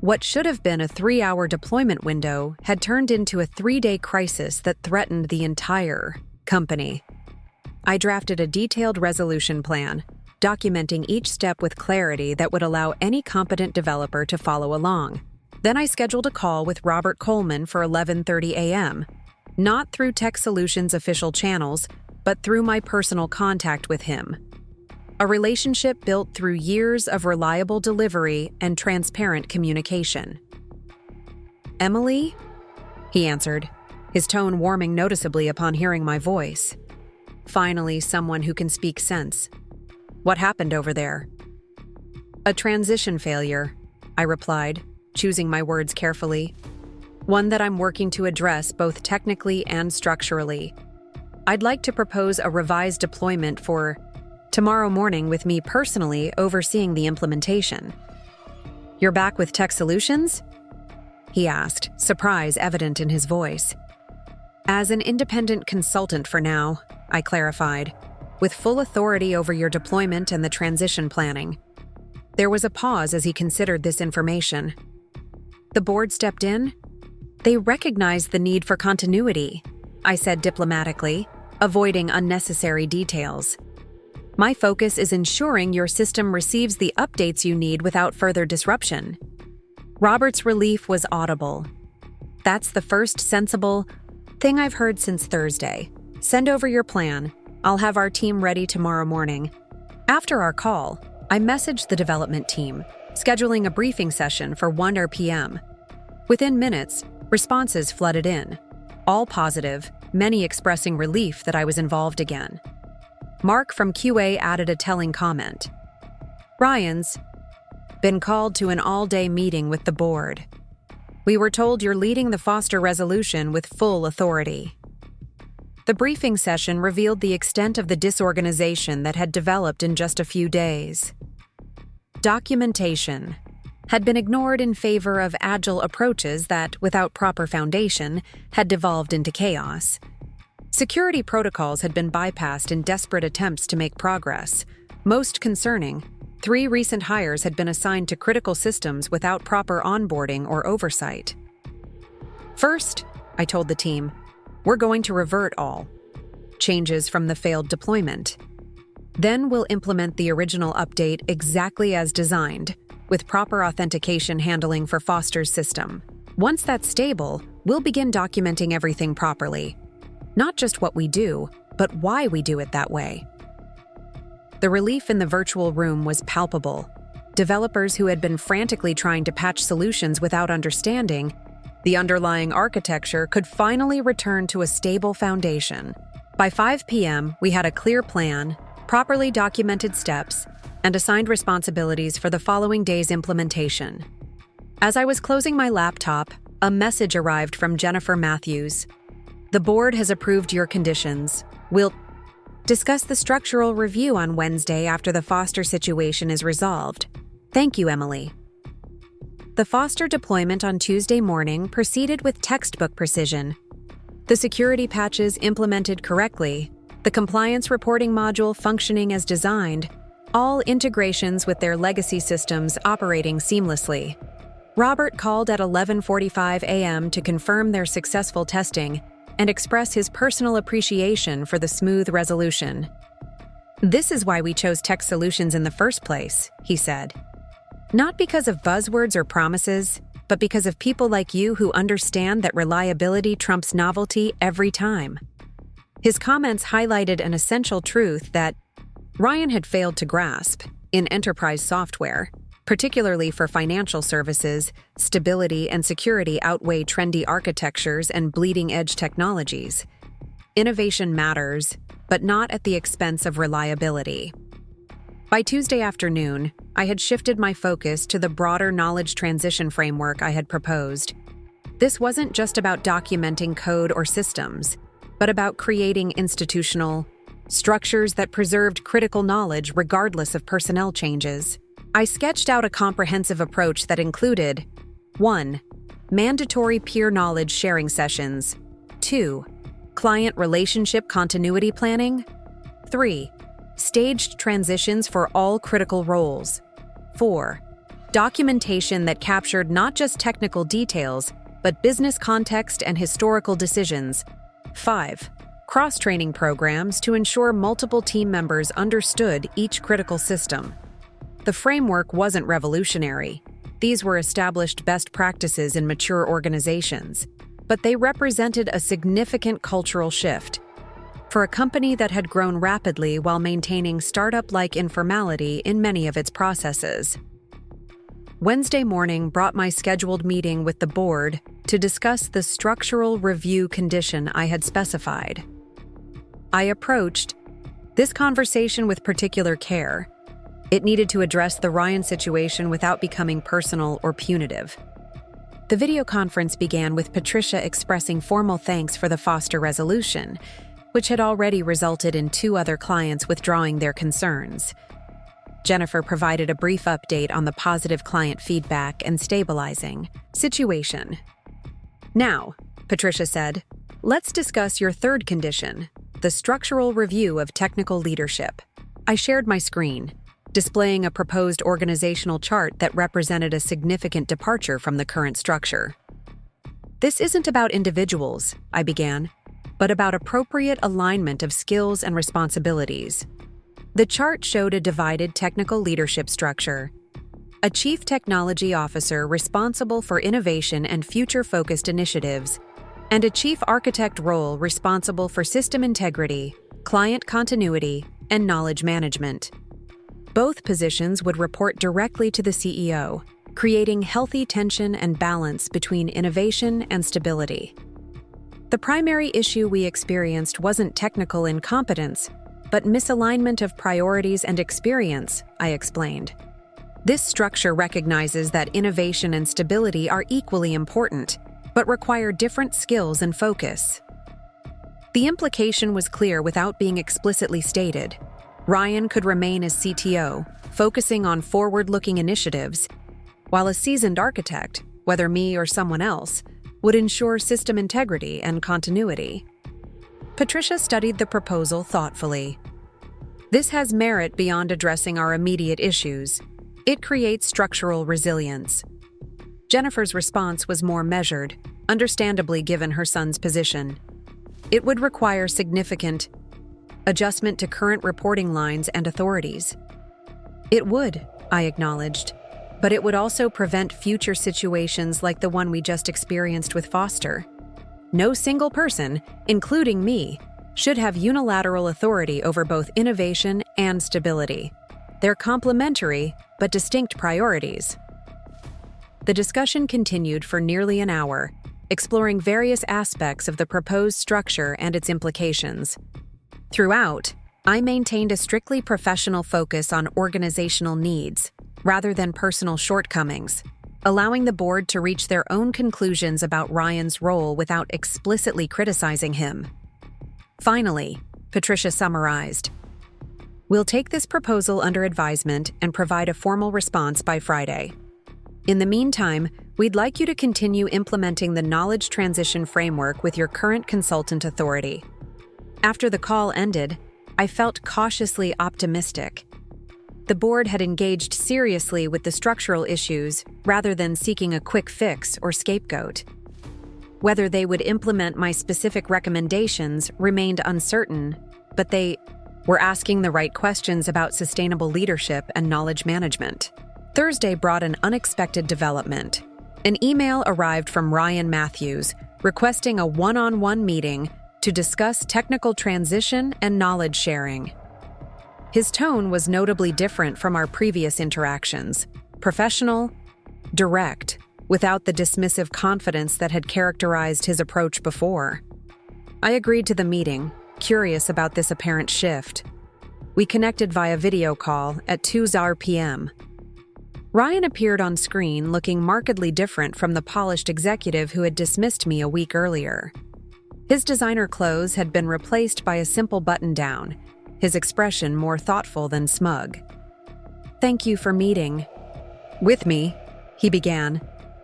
What should have been a 3-hour deployment window had turned into a 3-day crisis that threatened the entire company. I drafted a detailed resolution plan, documenting each step with clarity that would allow any competent developer to follow along. Then I scheduled a call with Robert Coleman for 11:30 a.m., not through TechSolutions official channels, but through my personal contact with him. A relationship built through years of reliable delivery and transparent communication. "Emily?" he answered, his tone warming noticeably upon hearing my voice. Finally, someone who can speak sense. "What happened over there?" "A transition failure," I replied, choosing my words carefully. "One that I'm working to address both technically and structurally. I'd like to propose a revised deployment for tomorrow morning with me personally overseeing the implementation." "You're back with TechSolutions?" he asked, surprise evident in his voice. "As an independent consultant for now," I clarified, "with full authority over your deployment and the transition planning." There was a pause as he considered this information. "The board stepped in?" "They recognized the need for continuity," I said diplomatically, avoiding unnecessary details. "My focus is ensuring your system receives the updates you need without further disruption." Robert's relief was audible. "That's the first sensible thing I've heard since Thursday. Send over your plan. I'll have our team ready tomorrow morning." After our call, I messaged the development team, scheduling a briefing session for 1 p.m. Within minutes, responses flooded in, all positive, many expressing relief that I was involved again. Mark from QA added a telling comment. "Ryan's been called to an all-day meeting with the board. We were told you're leading the Foster resolution with full authority." The briefing session revealed the extent of the disorganization that had developed in just a few days. Documentation had been ignored in favor of agile approaches that, without proper foundation, had devolved into chaos. Security protocols had been bypassed in desperate attempts to make progress. Most concerning, 3 recent hires had been assigned to critical systems without proper onboarding or oversight. First, I told the team, we're going to revert all changes from the failed deployment. Then we'll implement the original update exactly as designed, with proper authentication handling for Foster's system. Once that's stable, we'll begin documenting everything properly. Not just what we do, but why we do it that way. The relief in the virtual room was palpable. Developers who had been frantically trying to patch solutions without understanding the underlying architecture could finally return to a stable foundation. By 5 p.m., we had a clear plan, properly documented steps, and assigned responsibilities for the following day's implementation. As I was closing my laptop, a message arrived from Jennifer Matthews. The board has approved your conditions. We'll discuss the structural review on Wednesday after the Foster situation is resolved. Thank you, Emily. The Foster deployment on Tuesday morning proceeded with textbook precision. The security patches implemented correctly, the compliance reporting module functioning as designed, all integrations with their legacy systems operating seamlessly. Robert called at 11:45 a.m. to confirm their successful testing and express his personal appreciation for the smooth resolution. This is why we chose TechSolutions in the first place, he said. Not because of buzzwords or promises, but because of people like you who understand that reliability trumps novelty every time. His comments highlighted an essential truth that Ryan had failed to grasp in enterprise software. Particularly for financial services, stability and security outweigh trendy architectures and bleeding-edge technologies. Innovation matters, but not at the expense of reliability. By Tuesday afternoon, I had shifted my focus to the broader knowledge transition framework I had proposed. This wasn't just about documenting code or systems, but about creating institutional structures that preserved critical knowledge regardless of personnel changes. I sketched out a comprehensive approach that included 1. Mandatory peer knowledge sharing sessions. 2. Client relationship continuity planning. 3. Staged transitions for all critical roles. 4. Documentation that captured not just technical details, but business context and historical decisions. 5. Cross-training programs to ensure multiple team members understood each critical system. The framework wasn't revolutionary. These were established best practices in mature organizations, but they represented a significant cultural shift. For a company that had grown rapidly while maintaining startup-like informality in many of its processes. Wednesday morning brought my scheduled meeting with the board to discuss the structural review condition I had specified. I approached this conversation with particular care. It needed to address the Ryan situation without becoming personal or punitive. The video conference began with Patricia expressing formal thanks for the Foster resolution, which had already resulted in 2 other clients withdrawing their concerns. Jennifer provided a brief update on the positive client feedback and stabilizing situation. Now, Patricia said, let's discuss your third condition, the structural review of technical leadership. I shared my screen, displaying a proposed organizational chart that represented a significant departure from the current structure. This isn't about individuals, I began, but about appropriate alignment of skills and responsibilities. The chart showed a divided technical leadership structure, a chief technology officer responsible for innovation and future-focused initiatives, and a chief architect role responsible for system integrity, client continuity, and knowledge management. Both positions would report directly to the CEO, creating healthy tension and balance between innovation and stability. The primary issue we experienced wasn't technical incompetence, but misalignment of priorities and experience, I explained. This structure recognizes that innovation and stability are equally important, but require different skills and focus. The implication was clear without being explicitly stated. Ryan could remain as CTO, focusing on forward-looking initiatives, while a seasoned architect, whether me or someone else, would ensure system integrity and continuity. Patricia studied the proposal thoughtfully. This has merit beyond addressing our immediate issues. It creates structural resilience. Jennifer's response was more measured, understandably given her son's position. It would require significant adjustment to current reporting lines and authorities. It would, I acknowledged, but it would also prevent future situations like the one we just experienced with Foster. No single person, including me, should have unilateral authority over both innovation and stability. They're complementary, but distinct priorities. The discussion continued for nearly an hour, exploring various aspects of the proposed structure and its implications. Throughout, I maintained a strictly professional focus on organizational needs, rather than personal shortcomings, allowing the board to reach their own conclusions about Ryan's role without explicitly criticizing him. Finally, Patricia summarized, "We'll take this proposal under advisement and provide a formal response by Friday. In the meantime, we'd like you to continue implementing the knowledge transition framework with your current consultant authority." After the call ended, I felt cautiously optimistic. The board had engaged seriously with the structural issues rather than seeking a quick fix or scapegoat. Whether they would implement my specific recommendations remained uncertain, but they were asking the right questions about sustainable leadership and knowledge management. Thursday brought an unexpected development. An email arrived from Ryan Matthews requesting a one-on-one meeting to discuss technical transition and knowledge sharing. His tone was notably different from our previous interactions, professional, direct, without the dismissive confidence that had characterized his approach before. I agreed to the meeting, curious about this apparent shift. We connected via video call at 2:00 p.m. Ryan appeared on screen looking markedly different from the polished executive who had dismissed me a week earlier. His designer clothes had been replaced by a simple button-down, his expression more thoughtful than smug. "Thank you for meeting with me," he began,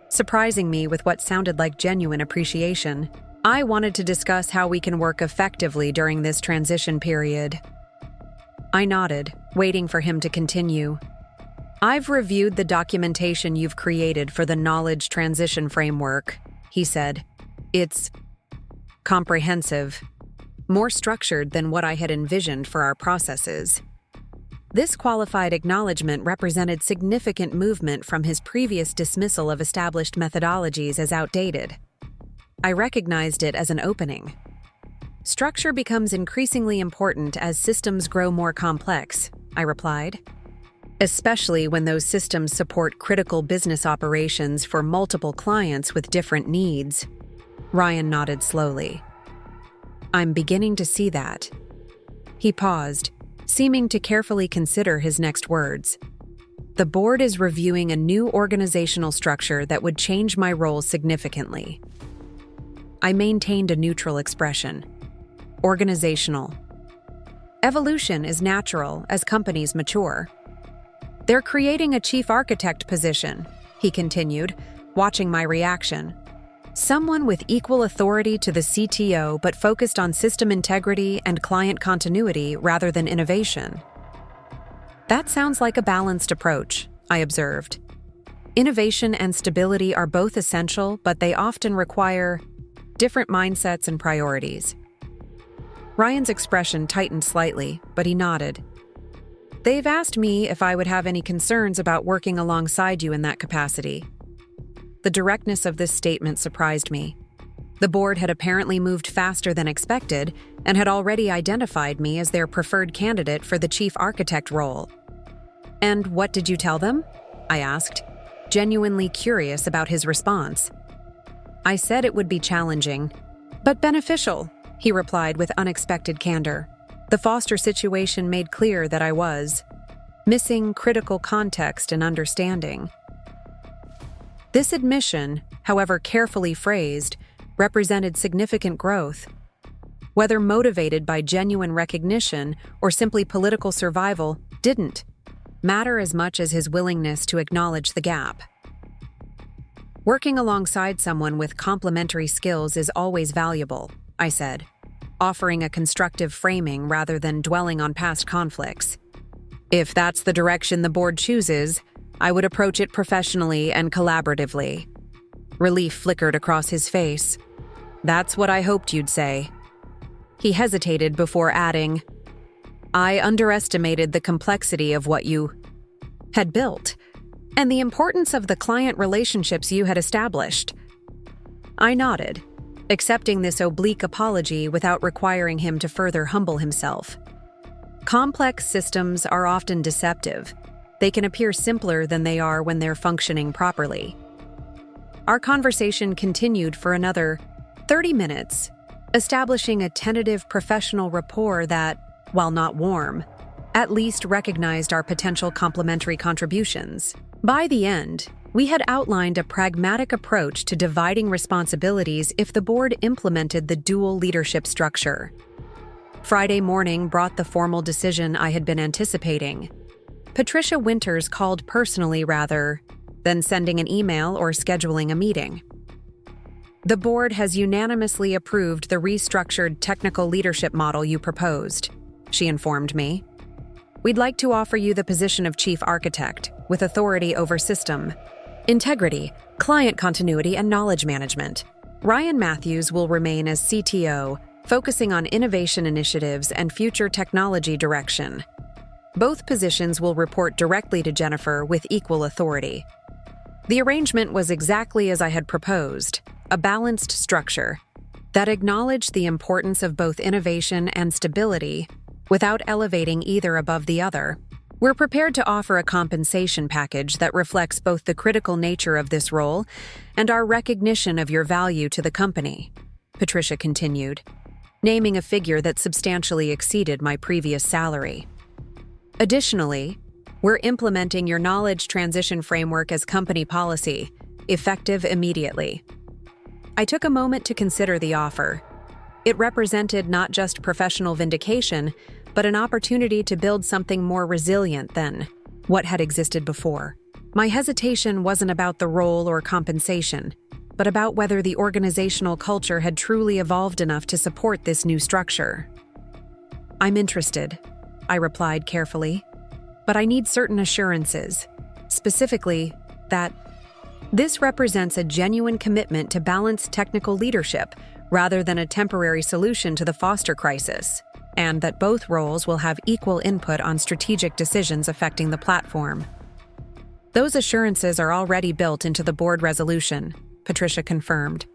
surprising me with what sounded like genuine appreciation. "I wanted to discuss how we can work effectively during this transition period." I nodded, waiting for him to continue. "I've reviewed the documentation you've created for the knowledge transition framework," he said. "It's comprehensive, more structured than what I had envisioned for our processes." This qualified acknowledgement represented significant movement from his previous dismissal of established methodologies as outdated. I recognized it as an opening. "Structure becomes increasingly important as systems grow more complex," I replied, "especially when those systems support critical business operations for multiple clients with different needs." Ryan nodded slowly. "I'm beginning to see that." He paused, seeming to carefully consider his next words. "The board is reviewing a new organizational structure that would change my role significantly." I maintained a neutral expression. Organizational. Evolution is natural as companies mature. "They're creating a chief architect position," he continued, watching my reaction. "Someone with equal authority to the CTO but focused on system integrity and client continuity rather than innovation." "That sounds like a balanced approach," I observed. "Innovation and stability are both essential, but they often require different mindsets and priorities." Ryan's expression tightened slightly, but he nodded. "They've asked me if I would have any concerns about working alongside you in that capacity." The directness of this statement surprised me. The board had apparently moved faster than expected and had already identified me as their preferred candidate for the chief architect role. "And what did you tell them?" I asked, genuinely curious about his response. "I said it would be challenging, but beneficial," he replied with unexpected candor. The Foster situation made clear that I was missing critical context and understanding. This admission, however carefully phrased, represented significant growth. whether motivated by genuine recognition or simply political survival, didn't matter as much as his willingness to acknowledge the gap. Working alongside someone with complementary skills is always valuable, I said, offering a constructive framing rather than dwelling on past conflicts. If that's the direction the board chooses, I would approach it professionally and collaboratively. Relief flickered across his face. That's what I hoped you'd say. He hesitated before adding, I underestimated the complexity of what you had built, and the importance of the client relationships you had established. I nodded, accepting this oblique apology without requiring him to further humble himself. Complex systems are often deceptive. They can appear simpler than they are when they're functioning properly. Our conversation continued for another 30 minutes, establishing a tentative professional rapport that, while not warm, at least recognized our potential complementary contributions. By the end, we had outlined a pragmatic approach to dividing responsibilities if the board implemented the dual leadership structure. Friday morning brought the formal decision I had been anticipating. Patricia Winters called personally rather than sending an email or scheduling a meeting. The board has unanimously approved the restructured technical leadership model you proposed, she informed me. We'd like to offer you the position of chief architect, with authority over system integrity, client continuity, and knowledge management. Ryan Matthews will remain as CTO, focusing on innovation initiatives and future technology direction. Both positions will report directly to Jennifer with equal authority. The arrangement was exactly as I had proposed, a balanced structure that acknowledged the importance of both innovation and stability without elevating either above the other. We're prepared to offer a compensation package that reflects both the critical nature of this role and our recognition of your value to the company, Patricia continued, naming a figure that substantially exceeded my previous salary. Additionally, we're implementing your knowledge transition framework as company policy, effective immediately. I took a moment to consider the offer. It represented not just professional vindication, but an opportunity to build something more resilient than what had existed before. My hesitation wasn't about the role or compensation, but about whether the organizational culture had truly evolved enough to support this new structure. I'm interested, I replied carefully, but I need certain assurances, specifically that this represents a genuine commitment to balanced technical leadership rather than a temporary solution to the Foster crisis, and that both roles will have equal input on strategic decisions affecting the platform. Those assurances are already built into the board resolution, Patricia confirmed.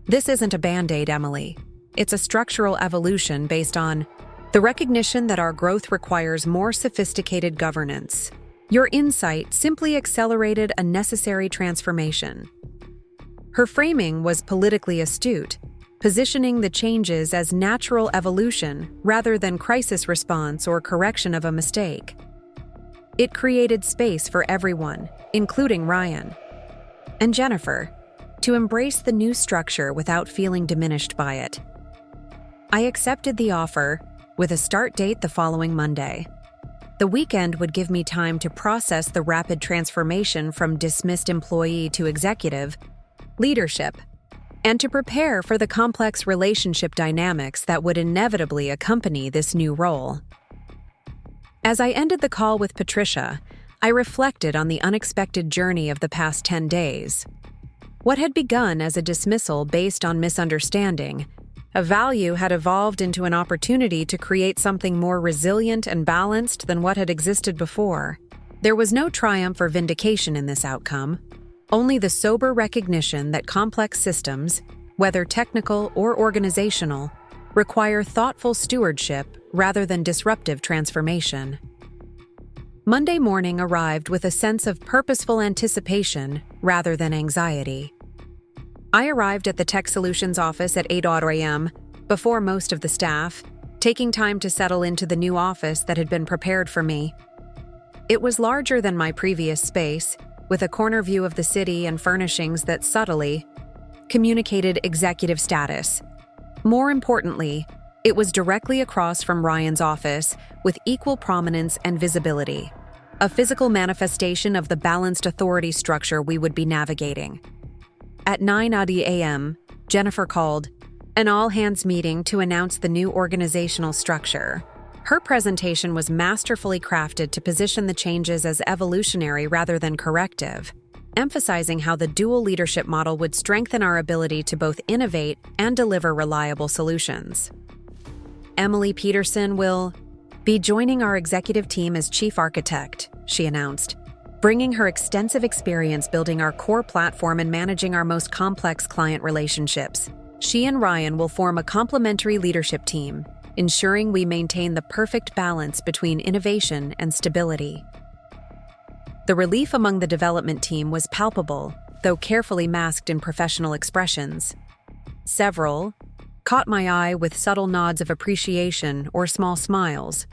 This isn't a band-aid, Emily. It's a structural evolution based on the recognition that our growth requires more sophisticated governance. Your insight simply accelerated a necessary transformation. Her framing was politically astute, positioning the changes as natural evolution rather than crisis response or correction of a mistake. It created space for everyone, including Ryan and Jennifer, to embrace the new structure without feeling diminished by it. I accepted the offer, with a start date the following Monday. The weekend would give me time to process the rapid transformation from dismissed employee to executive leadership, and to prepare for the complex relationship dynamics that would inevitably accompany this new role. As I ended the call with Patricia, I reflected on the unexpected journey of the past 10 days. What had begun as a dismissal based on misunderstanding, a value had evolved into an opportunity to create something more resilient and balanced than what had existed before. There was no triumph or vindication in this outcome, only the sober recognition that complex systems, whether technical or organizational, require thoughtful stewardship rather than disruptive transformation. Monday morning arrived with a sense of purposeful anticipation rather than anxiety. I arrived at the TechSolutions office at 8 a.m., before most of the staff, taking time to settle into the new office that had been prepared for me. It was larger than my previous space, with a corner view of the city and furnishings that subtly communicated executive status. More importantly, It was directly across from Ryan's office, with equal prominence and visibility, a physical manifestation of the balanced authority structure we would be navigating. At 9:00 a.m., Jennifer called an all-hands meeting to announce the new organizational structure. Her presentation was masterfully crafted to position the changes as evolutionary rather than corrective, emphasizing how the dual leadership model would strengthen our ability to both innovate and deliver reliable solutions. Emily Peterson will be joining our executive team as chief architect, she announced, bringing her extensive experience building our core platform and managing our most complex client relationships. She and Ryan will form a complementary leadership team, ensuring we maintain the perfect balance between innovation and stability. The relief among the development team was palpable, though carefully masked in professional expressions. Several caught my eye with subtle nods of appreciation or small smiles.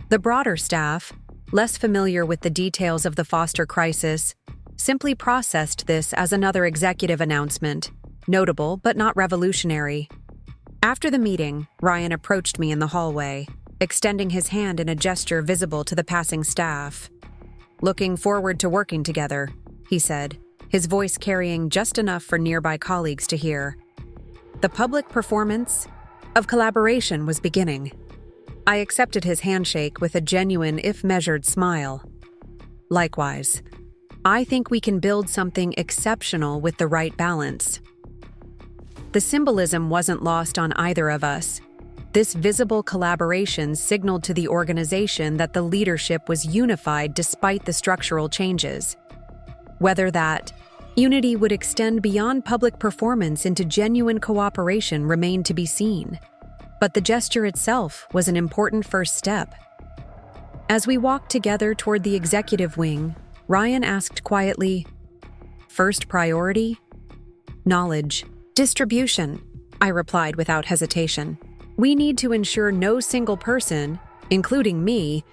The broader staff, less familiar with the details of the Foster crisis, simply processed this as another executive announcement, notable but not revolutionary. After the meeting, Ryan approached me in the hallway, extending his hand in a gesture visible to the passing staff. "Looking forward to working together," he said, his voice carrying just enough for nearby colleagues to hear. The public performance of collaboration was beginning. I accepted his handshake with a genuine, if measured, smile. Likewise, I think we can build something exceptional with the right balance. The symbolism wasn't lost on either of us. This visible collaboration signaled to the organization that the leadership was unified despite the structural changes. Whether that unity would extend beyond public performance into genuine cooperation remained to be seen. But the gesture itself was an important first step. As we walked together toward the executive wing, Ryan asked quietly, "First priority?" "Knowledge. Distribution," I replied without hesitation. "We need to ensure no single person, including me,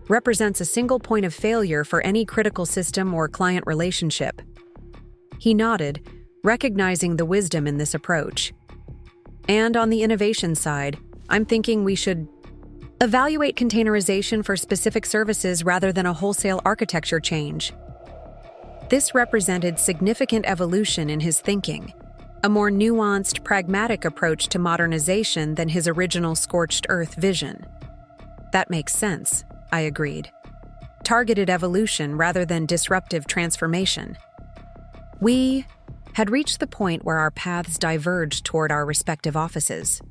represents a single point of failure for any critical system or client relationship." He nodded, recognizing the wisdom in this approach. "And on the innovation side, I'm thinking we should evaluate containerization for specific services rather than a wholesale architecture change." This represented significant evolution in his thinking, a more nuanced, pragmatic approach to modernization than his original scorched earth vision. "That makes sense," I agreed. "Targeted evolution rather than disruptive transformation." We had reached the point where our paths diverged toward our respective offices.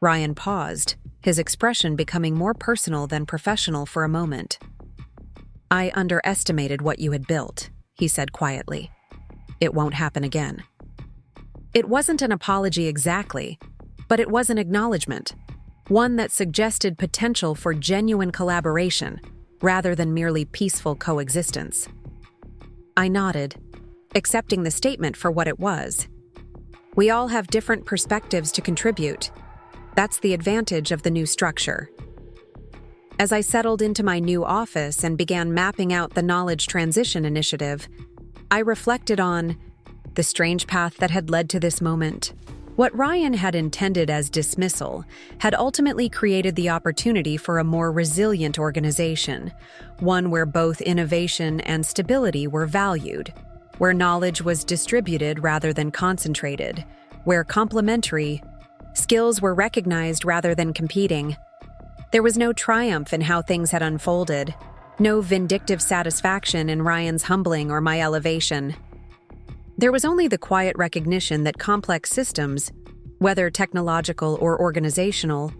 Ryan paused, his expression becoming more personal than professional for a moment. "I underestimated what you had built," he said quietly. "It won't happen again." It wasn't an apology exactly, but it was an acknowledgement, one that suggested potential for genuine collaboration rather than merely peaceful coexistence. I nodded, accepting the statement for what it was. We all have different perspectives to contribute. That's the advantage of the new structure. As I settled into my new office and began mapping out the knowledge transition initiative, I reflected on the strange path that had led to this moment. What Ryan had intended as dismissal had ultimately created the opportunity for a more resilient organization, one where both innovation and stability were valued, where knowledge was distributed rather than concentrated, where complementary skills were recognized rather than competing. There was no triumph in how things had unfolded, no vindictive satisfaction in Ryan's humbling or my elevation. There was only the quiet recognition that complex systems, whether technological or organizational,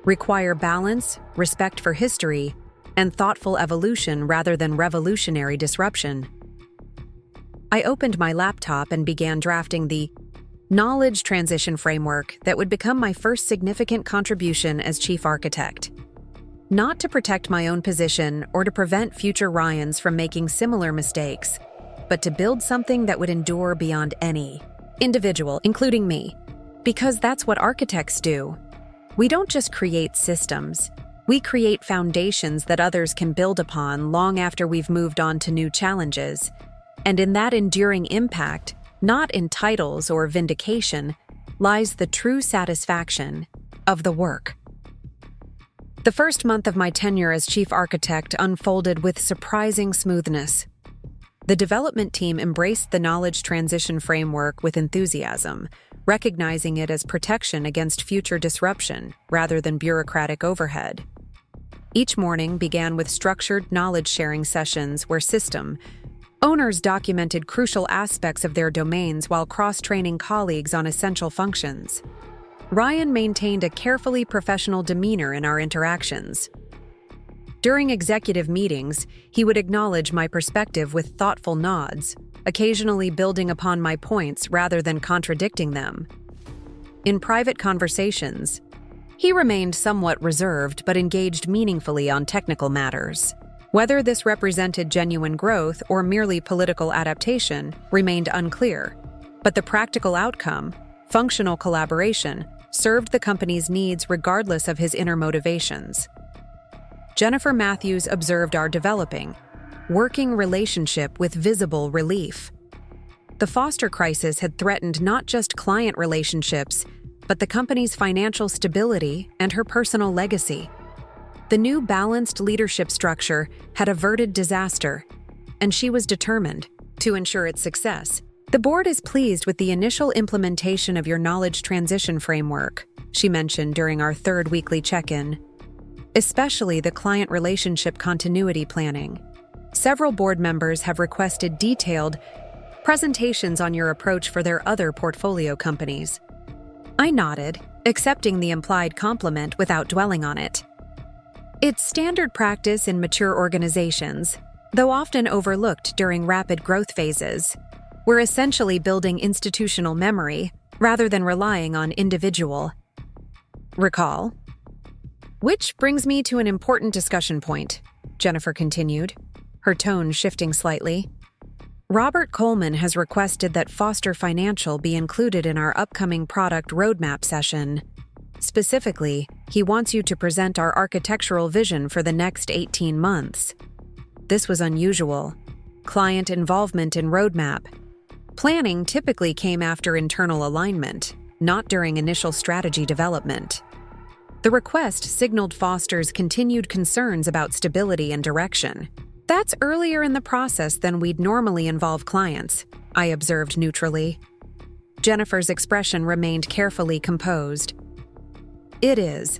require balance, respect for history, and thoughtful evolution rather than revolutionary disruption. I opened my laptop and began drafting the knowledge transition framework that would become my first significant contribution as chief architect. Not to protect my own position or to prevent future Ryans from making similar mistakes, but to build something that would endure beyond any individual, including me. Because that's what architects do. We don't just create systems. We create foundations that others can build upon long after we've moved on to new challenges. And in that enduring impact, not in titles or vindication, lies the true satisfaction. of the work. The first month of my tenure as chief architect unfolded with surprising smoothness. The development team embraced the knowledge transition framework with enthusiasm, recognizing it as protection against future disruption rather than bureaucratic overhead. Each morning began with structured knowledge-sharing sessions where system owners documented crucial aspects of their domains while cross-training colleagues on essential functions. Ryan maintained a carefully professional demeanor in our interactions. During executive meetings, he would acknowledge my perspective with thoughtful nods, occasionally building upon my points rather than contradicting them. In private conversations, he remained somewhat reserved but engaged meaningfully on technical matters. Whether this represented genuine growth or merely political adaptation remained unclear, but the practical outcome, functional collaboration, served the company's needs regardless of his inner motivations. Jennifer Matthews observed our developing, working relationship with visible relief. The Foster crisis had threatened not just client relationships, but the company's financial stability and her personal legacy. The new balanced leadership structure had averted disaster, and she was determined to ensure its success. The board is pleased with the initial implementation of your knowledge transition framework, she mentioned during our third weekly check-in, especially the client relationship continuity planning. Several board members have requested detailed presentations on your approach for their other portfolio companies. I nodded, accepting the implied compliment without dwelling on it. It's standard practice in mature organizations, though often overlooked during rapid growth phases. We're essentially building institutional memory rather than relying on individual recall. Which brings me to an important discussion point, Jennifer continued, her tone shifting slightly. Robert Coleman has requested that Foster Financial be included in our upcoming product roadmap session. Specifically, he wants you to present our architectural vision for the next 18 months. This was unusual. Client involvement in roadmap planning typically came after internal alignment, not during initial strategy development. The request signaled Foster's continued concerns about stability and direction. That's earlier in the process than we'd normally involve clients, I observed neutrally. Jennifer's expression remained carefully composed. It is.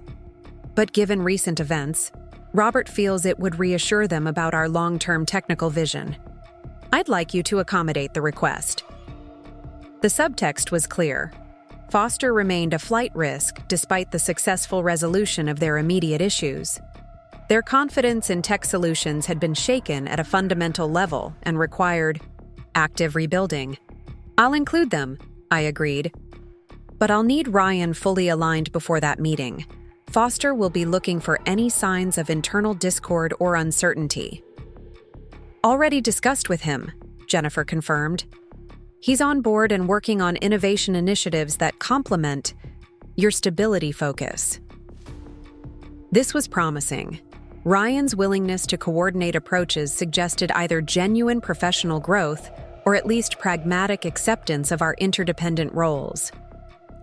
But given recent events, Robert feels it would reassure them about our long-term technical vision. I'd like you to accommodate the request. The subtext was clear. Foster remained a flight risk despite the successful resolution of their immediate issues. Their confidence in TechSolutions had been shaken at a fundamental level and required active rebuilding. I'll include them, I agreed. But I'll need Ryan fully aligned before that meeting. Foster will be looking for any signs of internal discord or uncertainty. Already discussed with him, Jennifer confirmed. He's on board and working on innovation initiatives that complement your stability focus. This was promising. Ryan's willingness to coordinate approaches suggested either genuine professional growth or at least pragmatic acceptance of our interdependent roles.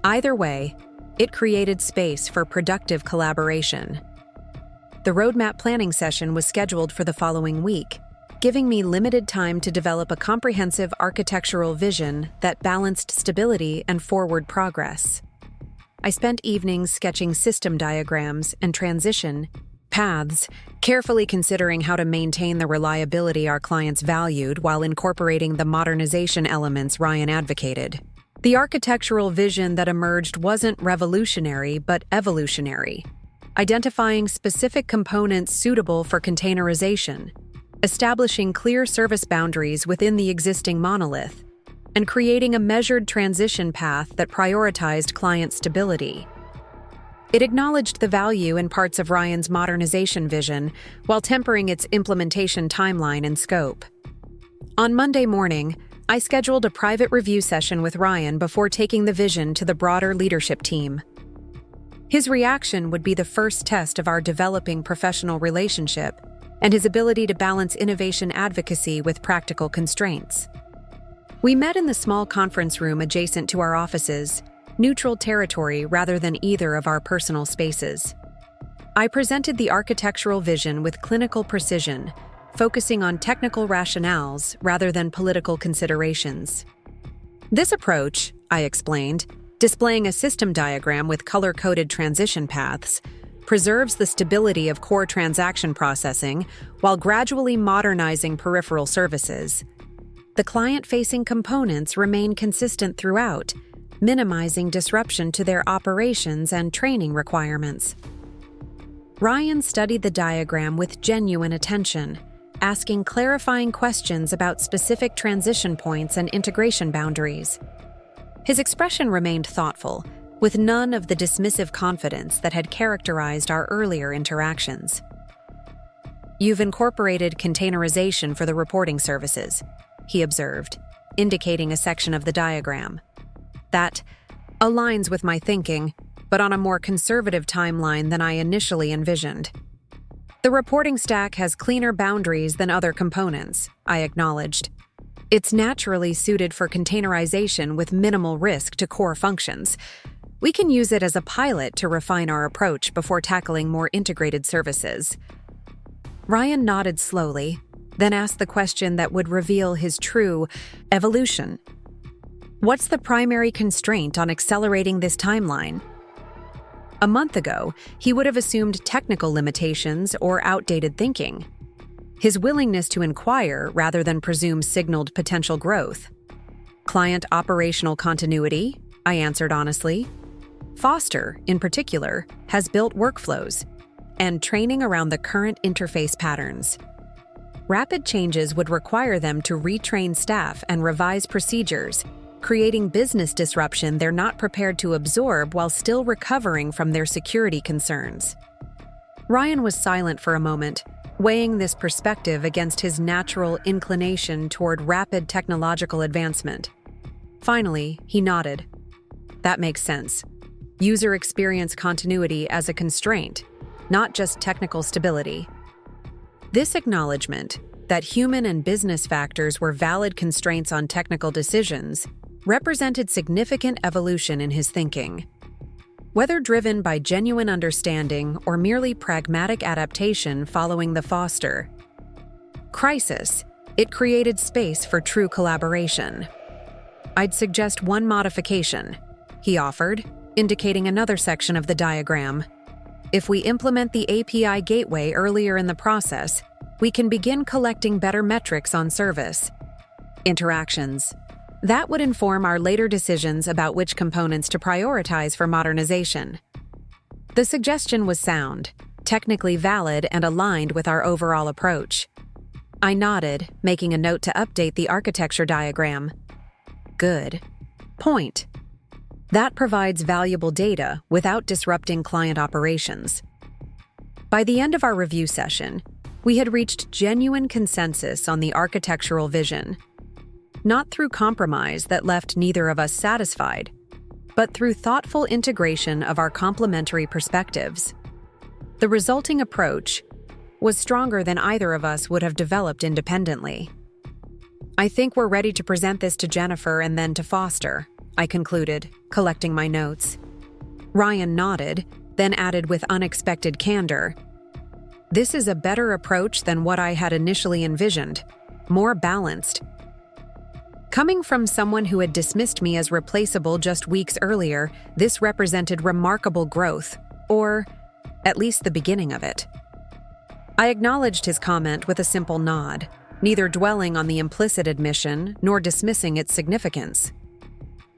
Either way, it created space for productive collaboration. The roadmap planning session was scheduled for the following week, giving me limited time to develop a comprehensive architectural vision that balanced stability and forward progress. I spent evenings sketching system diagrams and transition paths, carefully considering how to maintain the reliability our clients valued while incorporating the modernization elements Ryan advocated. The architectural vision that emerged wasn't revolutionary but evolutionary, identifying specific components suitable for containerization, establishing clear service boundaries within the existing monolith, and creating a measured transition path that prioritized client stability. It acknowledged the value in parts of Ryan's modernization vision while tempering its implementation timeline and scope. On Monday morning, I scheduled a private review session with Ryan before taking the vision to the broader leadership team. His reaction would be the first test of our developing professional relationship and his ability to balance innovation advocacy with practical constraints. We met in the small conference room adjacent to our offices, neutral territory rather than either of our personal spaces. I presented the architectural vision with clinical precision, focusing on technical rationales rather than political considerations. This approach, I explained, displaying a system diagram with color-coded transition paths, preserves the stability of core transaction processing while gradually modernizing peripheral services. The client-facing components remain consistent throughout, minimizing disruption to their operations and training requirements. Ryan studied the diagram with genuine attention, asking clarifying questions about specific transition points and integration boundaries. His expression remained thoughtful, with none of the dismissive confidence that had characterized our earlier interactions. "You've incorporated containerization for the reporting services," he observed, indicating a section of the diagram. "That aligns with my thinking, but on a more conservative timeline than I initially envisioned. The reporting stack has cleaner boundaries than other components," I acknowledged. "It's naturally suited for containerization with minimal risk to core functions. We can use it as a pilot to refine our approach before tackling more integrated services." Ryan nodded slowly, then asked the question that would reveal his true evolution. "What's the primary constraint on accelerating this timeline?" A month ago, he would have assumed technical limitations or outdated thinking. His willingness to inquire rather than presume signaled potential growth. "Client operational continuity," I answered honestly. "Foster, in particular, has built workflows and training around the current interface patterns. Rapid changes would require them to retrain staff and revise procedures, creating business disruption they're not prepared to absorb while still recovering from their security concerns." Ryan was silent for a moment, weighing this perspective against his natural inclination toward rapid technological advancement. Finally, he nodded. "That makes sense. User experience continuity as a constraint, not just technical stability." This acknowledgement, that human and business factors were valid constraints on technical decisions, represented significant evolution in his thinking. Whether driven by genuine understanding or merely pragmatic adaptation following the Foster crisis, it created space for true collaboration. "I'd suggest one modification," he offered, indicating another section of the diagram. "If we implement the API gateway earlier in the process, we can begin collecting better metrics on service interactions. That would inform our later decisions about which components to prioritize for modernization." The suggestion was sound, technically valid, and aligned with our overall approach. I nodded, making a note to update the architecture diagram. "Good point. That provides valuable data without disrupting client operations." By the end of our review session, we had reached genuine consensus on the architectural vision. Not through compromise that left neither of us satisfied, but through thoughtful integration of our complementary perspectives. The resulting approach was stronger than either of us would have developed independently. "I think we're ready to present this to Jennifer and then to Foster," I concluded, collecting my notes. Ryan nodded, then added with unexpected candor, "This is a better approach than what I had initially envisioned, more balanced." Coming from someone who had dismissed me as replaceable just weeks earlier, this represented remarkable growth, or at least the beginning of it. I acknowledged his comment with a simple nod, neither dwelling on the implicit admission nor dismissing its significance.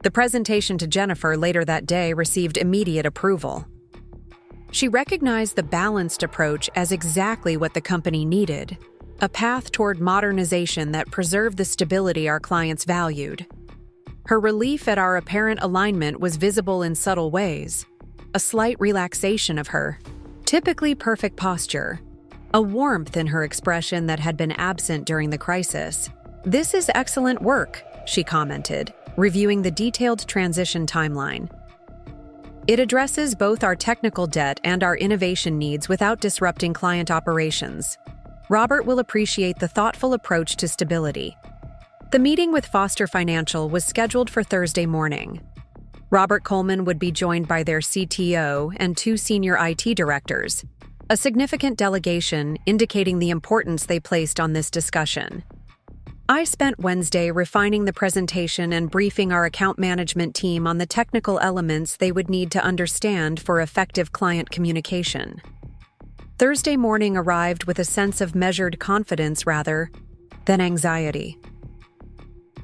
The presentation to Jennifer later that day received immediate approval. She recognized the balanced approach as exactly what the company needed, a path toward modernization that preserved the stability our clients valued. Her relief at our apparent alignment was visible in subtle ways, a slight relaxation of her typically perfect posture, a warmth in her expression that had been absent during the crisis. "This is excellent work," she commented, reviewing the detailed transition timeline. "It addresses both our technical debt and our innovation needs without disrupting client operations. Robert will appreciate the thoughtful approach to stability." The meeting with Foster Financial was scheduled for Thursday morning. Robert Coleman would be joined by their CTO and 2 senior IT directors, a significant delegation indicating the importance they placed on this discussion. I spent Wednesday refining the presentation and briefing our account management team on the technical elements they would need to understand for effective client communication. Thursday morning arrived with a sense of measured confidence rather than anxiety.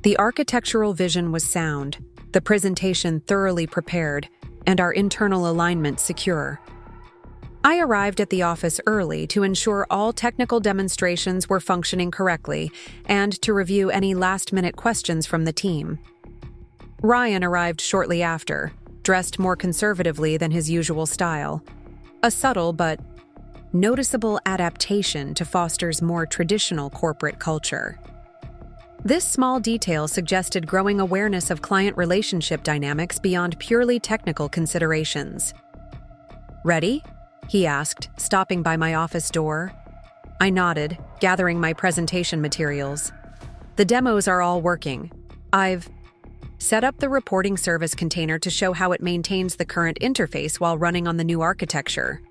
The architectural vision was sound, the presentation thoroughly prepared, and our internal alignment secure. I arrived at the office early to ensure all technical demonstrations were functioning correctly and to review any last-minute questions from the team. Ryan arrived shortly after, dressed more conservatively than his usual style, a subtle but noticeable adaptation to Foster's more traditional corporate culture. This small detail suggested growing awareness of client relationship dynamics beyond purely technical considerations. "Ready?" he asked, stopping by my office door. I nodded, gathering my presentation materials. "The demos are all working. I've set up the reporting service container to show how it maintains the current interface while running on the new architecture."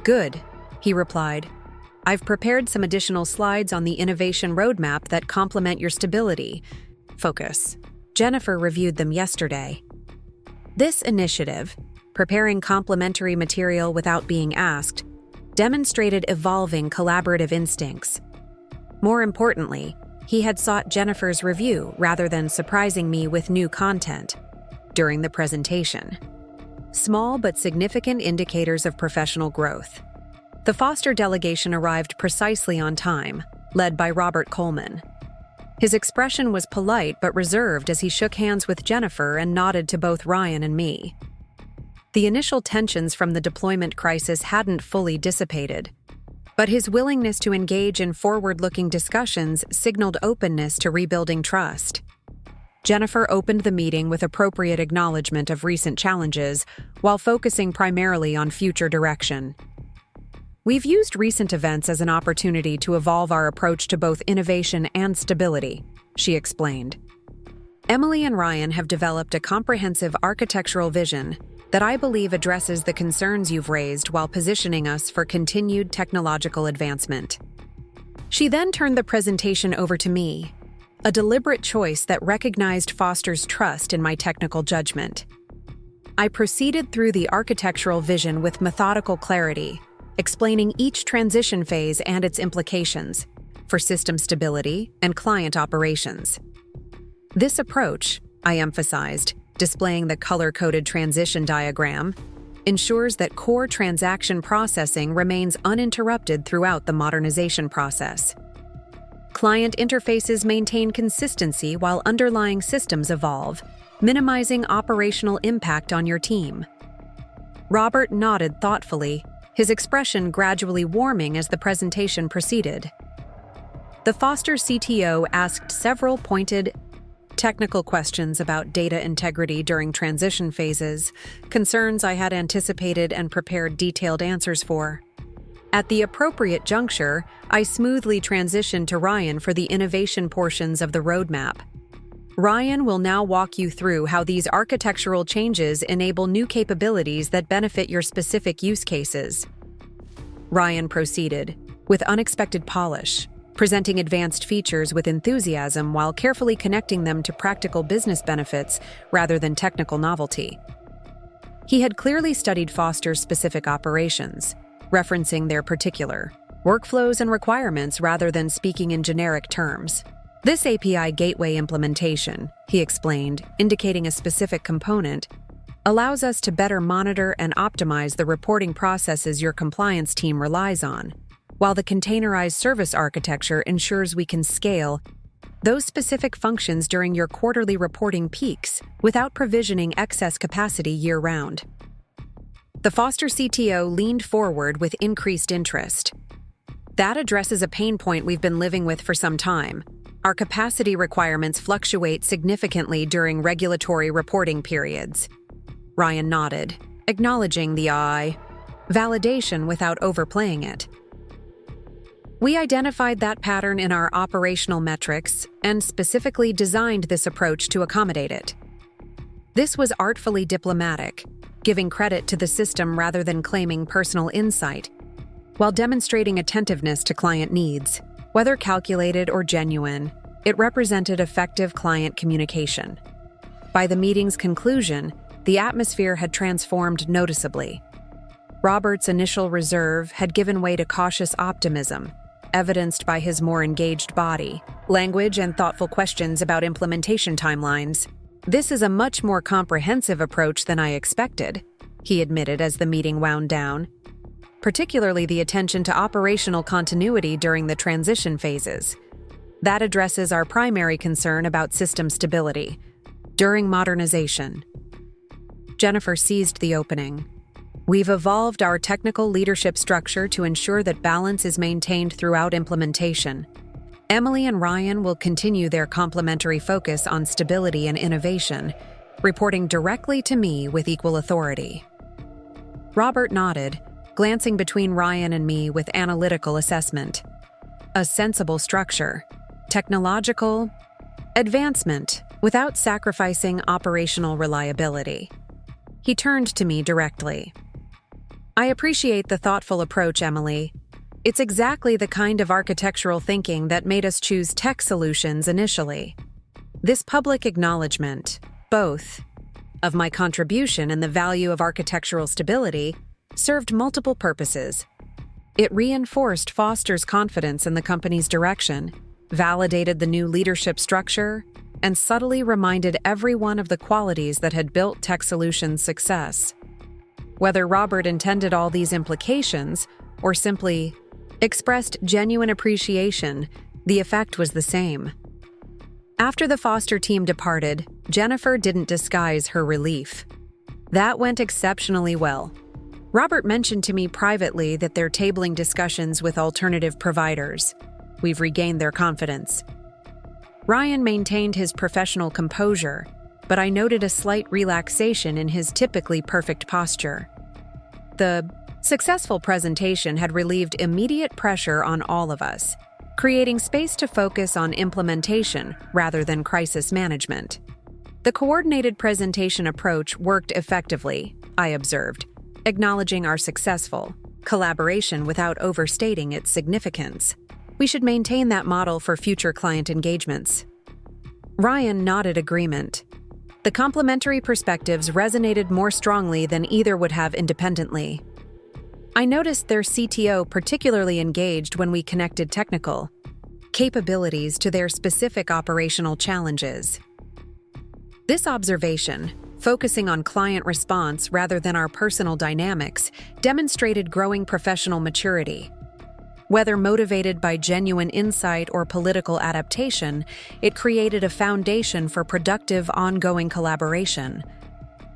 "Good," he replied. "I've prepared some additional slides on the innovation roadmap that complement your stability focus. Jennifer reviewed them yesterday." This initiative, preparing complementary material without being asked, demonstrated evolving collaborative instincts. More importantly, he had sought Jennifer's review rather than surprising me with new content during the presentation. Small but significant indicators of professional growth. The Foster delegation arrived precisely on time, led by Robert Coleman. His expression was polite but reserved as he shook hands with Jennifer and nodded to both Ryan and me. The initial tensions from the deployment crisis hadn't fully dissipated, but his willingness to engage in forward-looking discussions signaled openness to rebuilding trust. Jennifer opened the meeting with appropriate acknowledgement of recent challenges while focusing primarily on future direction. "We've used recent events as an opportunity to evolve our approach to both innovation and stability," she explained. "Emily and Ryan have developed a comprehensive architectural vision that I believe addresses the concerns you've raised while positioning us for continued technological advancement." She then turned the presentation over to me, a deliberate choice that recognized Foster's trust in my technical judgment. I proceeded through the architectural vision with methodical clarity, explaining each transition phase and its implications for system stability and client operations. This approach, I emphasized, displaying the color-coded transition diagram, ensures that core transaction processing remains uninterrupted throughout the modernization process. Client interfaces maintain consistency while underlying systems evolve, minimizing operational impact on your team. Robert nodded thoughtfully, his expression gradually warming as the presentation proceeded. The Foster CTO asked several pointed, technical questions about data integrity during transition phases, concerns I had anticipated and prepared detailed answers for. At the appropriate juncture, I smoothly transitioned to Ryan for the innovation portions of the roadmap. Ryan will now walk you through how these architectural changes enable new capabilities that benefit your specific use cases. Ryan proceeded, with unexpected polish, presenting advanced features with enthusiasm while carefully connecting them to practical business benefits rather than technical novelty. He had clearly studied Foster's specific operations, referencing their particular workflows and requirements rather than speaking in generic terms. "This API gateway implementation," he explained, indicating a specific component, "allows us to better monitor and optimize the reporting processes your compliance team relies on, while the containerized service architecture ensures we can scale those specific functions during your quarterly reporting peaks without provisioning excess capacity year-round." The Foster CTO leaned forward with increased interest. "That addresses a pain point we've been living with for some time. Our capacity requirements fluctuate significantly during regulatory reporting periods." Ryan nodded, acknowledging the validation without overplaying it. "We identified that pattern in our operational metrics and specifically designed this approach to accommodate it." This was artfully diplomatic, giving credit to the system rather than claiming personal insight, while demonstrating attentiveness to client needs. Whether calculated or genuine, it represented effective client communication. By the meeting's conclusion, the atmosphere had transformed noticeably. Robert's initial reserve had given way to cautious optimism, evidenced by his more engaged body, language, and thoughtful questions about implementation timelines. "This is a much more comprehensive approach than I expected," he admitted as the meeting wound down, particularly the attention to operational continuity during the transition phases. That addresses our primary concern about system stability during modernization. Jennifer seized the opening. "We've evolved our technical leadership structure to ensure that balance is maintained throughout implementation. Emily and Ryan will continue their complementary focus on stability and innovation, reporting directly to me with equal authority." Robert nodded, glancing between Ryan and me with analytical assessment. A sensible structure, technological advancement without sacrificing operational reliability. He turned to me directly. "I appreciate the thoughtful approach, Emily. It's exactly the kind of architectural thinking that made us choose TechSolutions initially. This public acknowledgement, both of my contribution and the value of architectural stability, served multiple purposes. It reinforced Foster's confidence in the company's direction, validated the new leadership structure, and subtly reminded everyone of the qualities that had built TechSolutions' success. Whether Robert intended all these implications or simply expressed genuine appreciation, the effect was the same." After the Foster team departed, Jennifer didn't disguise her relief. "That went exceptionally well. Robert mentioned to me privately that they're tabling discussions with alternative providers. We've regained their confidence." Ryan maintained his professional composure, but I noted a slight relaxation in his typically perfect posture. The successful presentation had relieved immediate pressure on all of us, creating space to focus on implementation rather than crisis management. The coordinated presentation approach worked effectively, I observed, acknowledging our successful collaboration without overstating its significance. We should maintain that model for future client engagements. Ryan nodded agreement. The complementary perspectives resonated more strongly than either would have independently. I noticed their CTO particularly engaged when we connected technical capabilities to their specific operational challenges. This observation, focusing on client response rather than our personal dynamics, demonstrated growing professional maturity. Whether motivated by genuine insight or political adaptation, it created a foundation for productive, ongoing collaboration.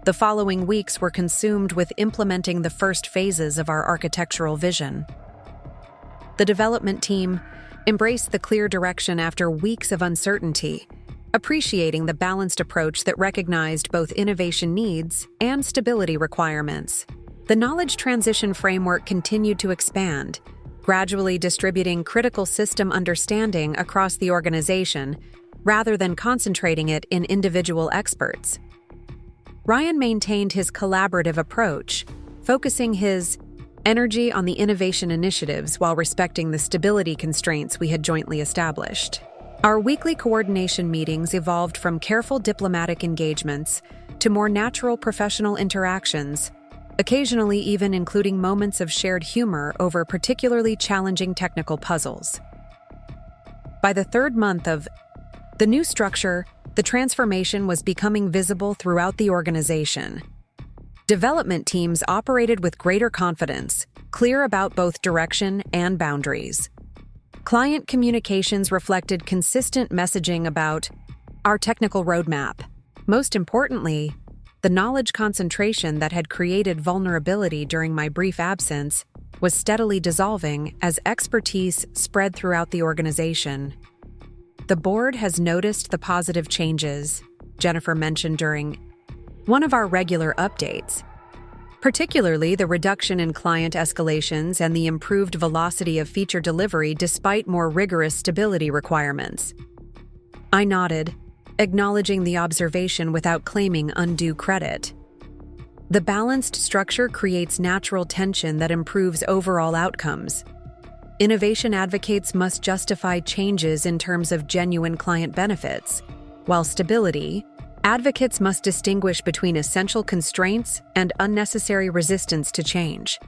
The following weeks were consumed with implementing the first phases of our architectural vision. The development team embraced the clear direction after weeks of uncertainty, appreciating the balanced approach that recognized both innovation needs and stability requirements. The knowledge transition framework continued to expand, gradually distributing critical system understanding across the organization rather than concentrating it in individual experts. Ryan maintained his collaborative approach, focusing his energy on the innovation initiatives while respecting the stability constraints we had jointly established. Our weekly coordination meetings evolved from careful diplomatic engagements to more natural professional interactions, occasionally even including moments of shared humor over particularly challenging technical puzzles. By the third month of the new structure, the transformation was becoming visible throughout the organization. Development teams operated with greater confidence, clear about both direction and boundaries. Client communications reflected consistent messaging about our technical roadmap. Most importantly, the knowledge concentration that had created vulnerability during my brief absence was steadily dissolving as expertise spread throughout the organization. The board has noticed the positive changes Jennifer mentioned during one of our regular updates, particularly the reduction in client escalations and the improved velocity of feature delivery despite more rigorous stability requirements. I nodded, acknowledging the observation without claiming undue credit. The balanced structure creates natural tension that improves overall outcomes. Innovation advocates must justify changes in terms of genuine client benefits, while stability, advocates must distinguish between essential constraints and unnecessary resistance to change.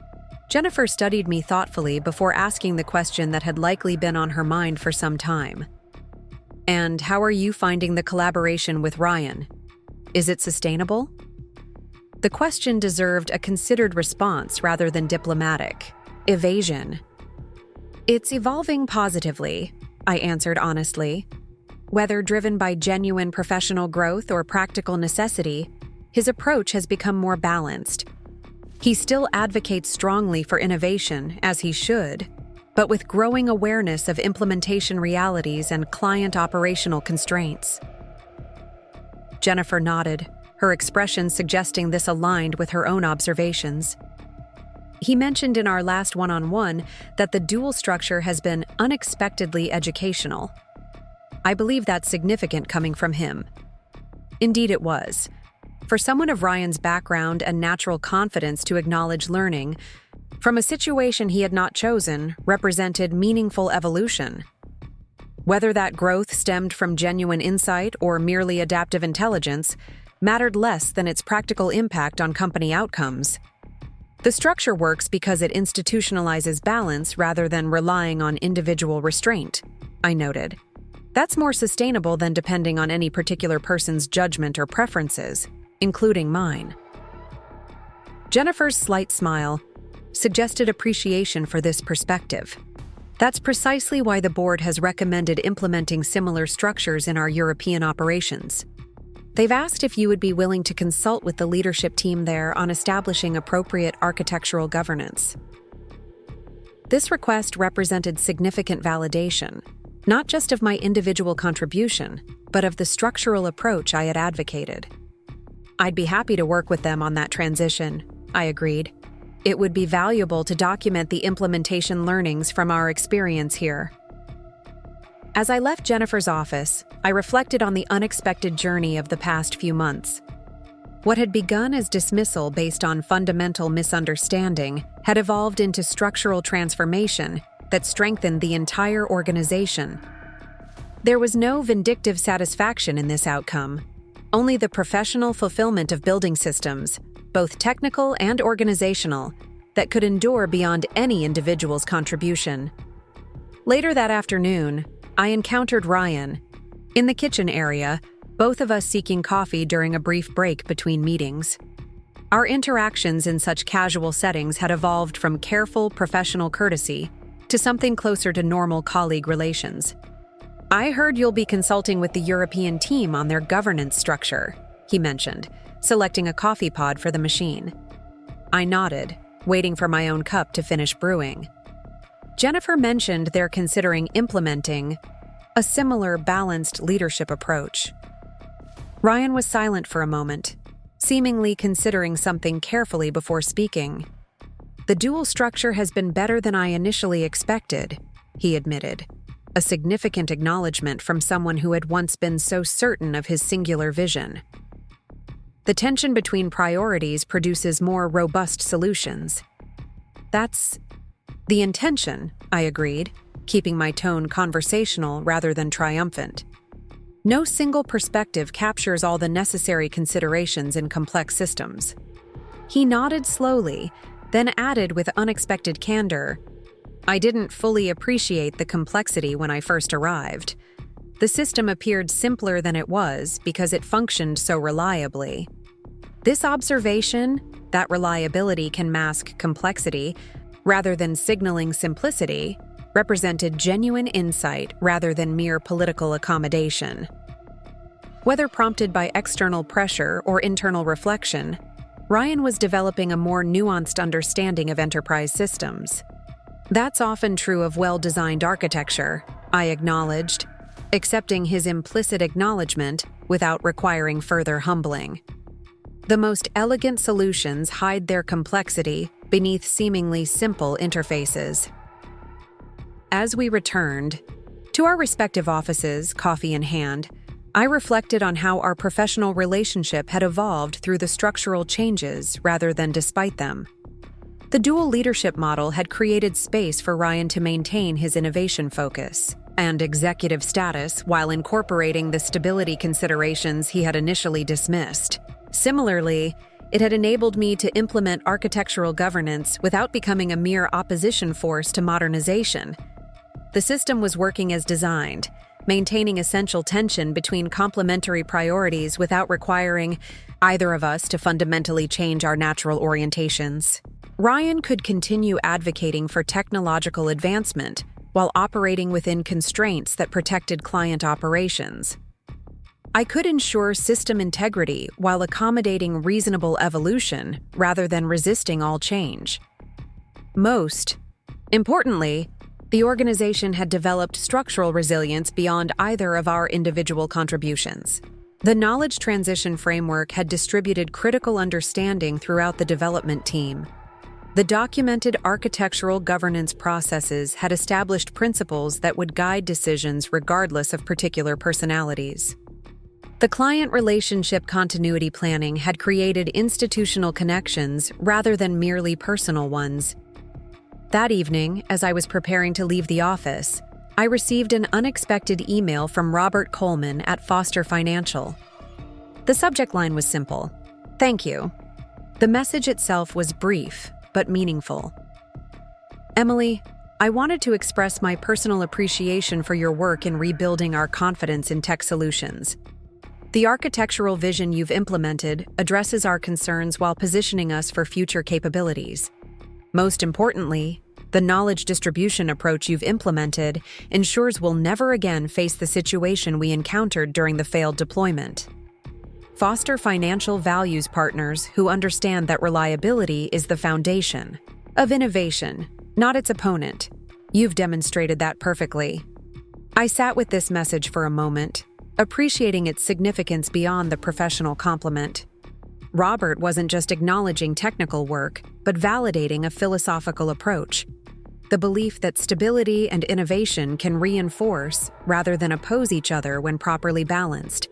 Jennifer studied me thoughtfully before asking the question that had likely been on her mind for some time. "And how are you finding the collaboration with Ryan? Is it sustainable?" The question deserved a considered response rather than diplomatic evasion. "It's evolving positively," I answered honestly. Whether driven by genuine professional growth or practical necessity, his approach has become more balanced. He still advocates strongly for innovation, as he should, but with growing awareness of implementation realities and client operational constraints. Jennifer nodded, her expression suggesting this aligned with her own observations. He mentioned in our last one-on-one that the dual structure has been unexpectedly educational. I believe that's significant coming from him. Indeed it was. For someone of Ryan's background and natural confidence to acknowledge learning from a situation he had not chosen represented meaningful evolution. Whether that growth stemmed from genuine insight or merely adaptive intelligence mattered less than its practical impact on company outcomes. The structure works because it institutionalizes balance rather than relying on individual restraint, I noted. That's more sustainable than depending on any particular person's judgment or preferences, including mine. Jennifer's slight smile suggested appreciation for this perspective. That's precisely why the board has recommended implementing similar structures in our European operations. They've asked if you would be willing to consult with the leadership team there on establishing appropriate architectural governance. This request represented significant validation, not just of my individual contribution, but of the structural approach I had advocated. I'd be happy to work with them on that transition, I agreed. It would be valuable to document the implementation learnings from our experience here. As I left Jennifer's office, I reflected on the unexpected journey of the past few months. What had begun as dismissal based on fundamental misunderstanding had evolved into structural transformation that strengthened the entire organization. There was no vindictive satisfaction in this outcome, only the professional fulfillment of building systems, both technical and organizational, that could endure beyond any individual's contribution. Later that afternoon, I encountered Ryan in the kitchen area, both of us seeking coffee during a brief break between meetings. Our interactions in such casual settings had evolved from careful professional courtesy to something closer to normal colleague relations. "I heard you'll be consulting with the European team on their governance structure," he mentioned, selecting a coffee pod for the machine. I nodded, waiting for my own cup to finish brewing. Jennifer mentioned they're considering implementing a similar balanced leadership approach. Ryan was silent for a moment, seemingly considering something carefully before speaking. "The dual structure has been better than I initially expected," he admitted, a significant acknowledgement from someone who had once been so certain of his singular vision. "The tension between priorities produces more robust solutions." "That's the intention," I agreed, keeping my tone conversational rather than triumphant. No single perspective captures all the necessary considerations in complex systems. He nodded slowly, then added with unexpected candor, "I didn't fully appreciate the complexity when I first arrived. The system appeared simpler than it was because it functioned so reliably. This observation, that reliability can mask complexity, rather than signaling simplicity, represented genuine insight rather than mere political accommodation." Whether prompted by external pressure or internal reflection, Ryan was developing a more nuanced understanding of enterprise systems. "That's often true of well-designed architecture," I acknowledged, accepting his implicit acknowledgement without requiring further humbling. "The most elegant solutions hide their complexity beneath seemingly simple interfaces." As we returned to our respective offices, coffee in hand, I reflected on how our professional relationship had evolved through the structural changes rather than despite them. The dual leadership model had created space for Ryan to maintain his innovation focus and executive status while incorporating the stability considerations he had initially dismissed. Similarly, it had enabled me to implement architectural governance without becoming a mere opposition force to modernization. The system was working as designed, maintaining essential tension between complementary priorities without requiring either of us to fundamentally change our natural orientations. Ryan could continue advocating for technological advancement while operating within constraints that protected client operations. I could ensure system integrity while accommodating reasonable evolution rather than resisting all change. Most importantly, the organization had developed structural resilience beyond either of our individual contributions. The knowledge transition framework had distributed critical understanding throughout the development team. The documented architectural governance processes had established principles that would guide decisions regardless of particular personalities. The client relationship continuity planning had created institutional connections rather than merely personal ones. That evening, as I was preparing to leave the office, I received an unexpected email from Robert Coleman at Foster Financial. The subject line was simple: "Thank you." The message itself was brief, but meaningful. "Emily, I wanted to express my personal appreciation for your work in rebuilding our confidence in TechSolutions. The architectural vision you've implemented addresses our concerns while positioning us for future capabilities. Most importantly, the knowledge distribution approach you've implemented ensures we'll never again face the situation we encountered during the failed deployment. Foster Financial values partners who understand that reliability is the foundation of innovation, not its opponent. You've demonstrated that perfectly." I sat with this message for a moment, appreciating its significance beyond the professional compliment. Robert wasn't just acknowledging technical work, but validating a philosophical approach. The belief that stability and innovation can reinforce rather than oppose each other when properly balanced.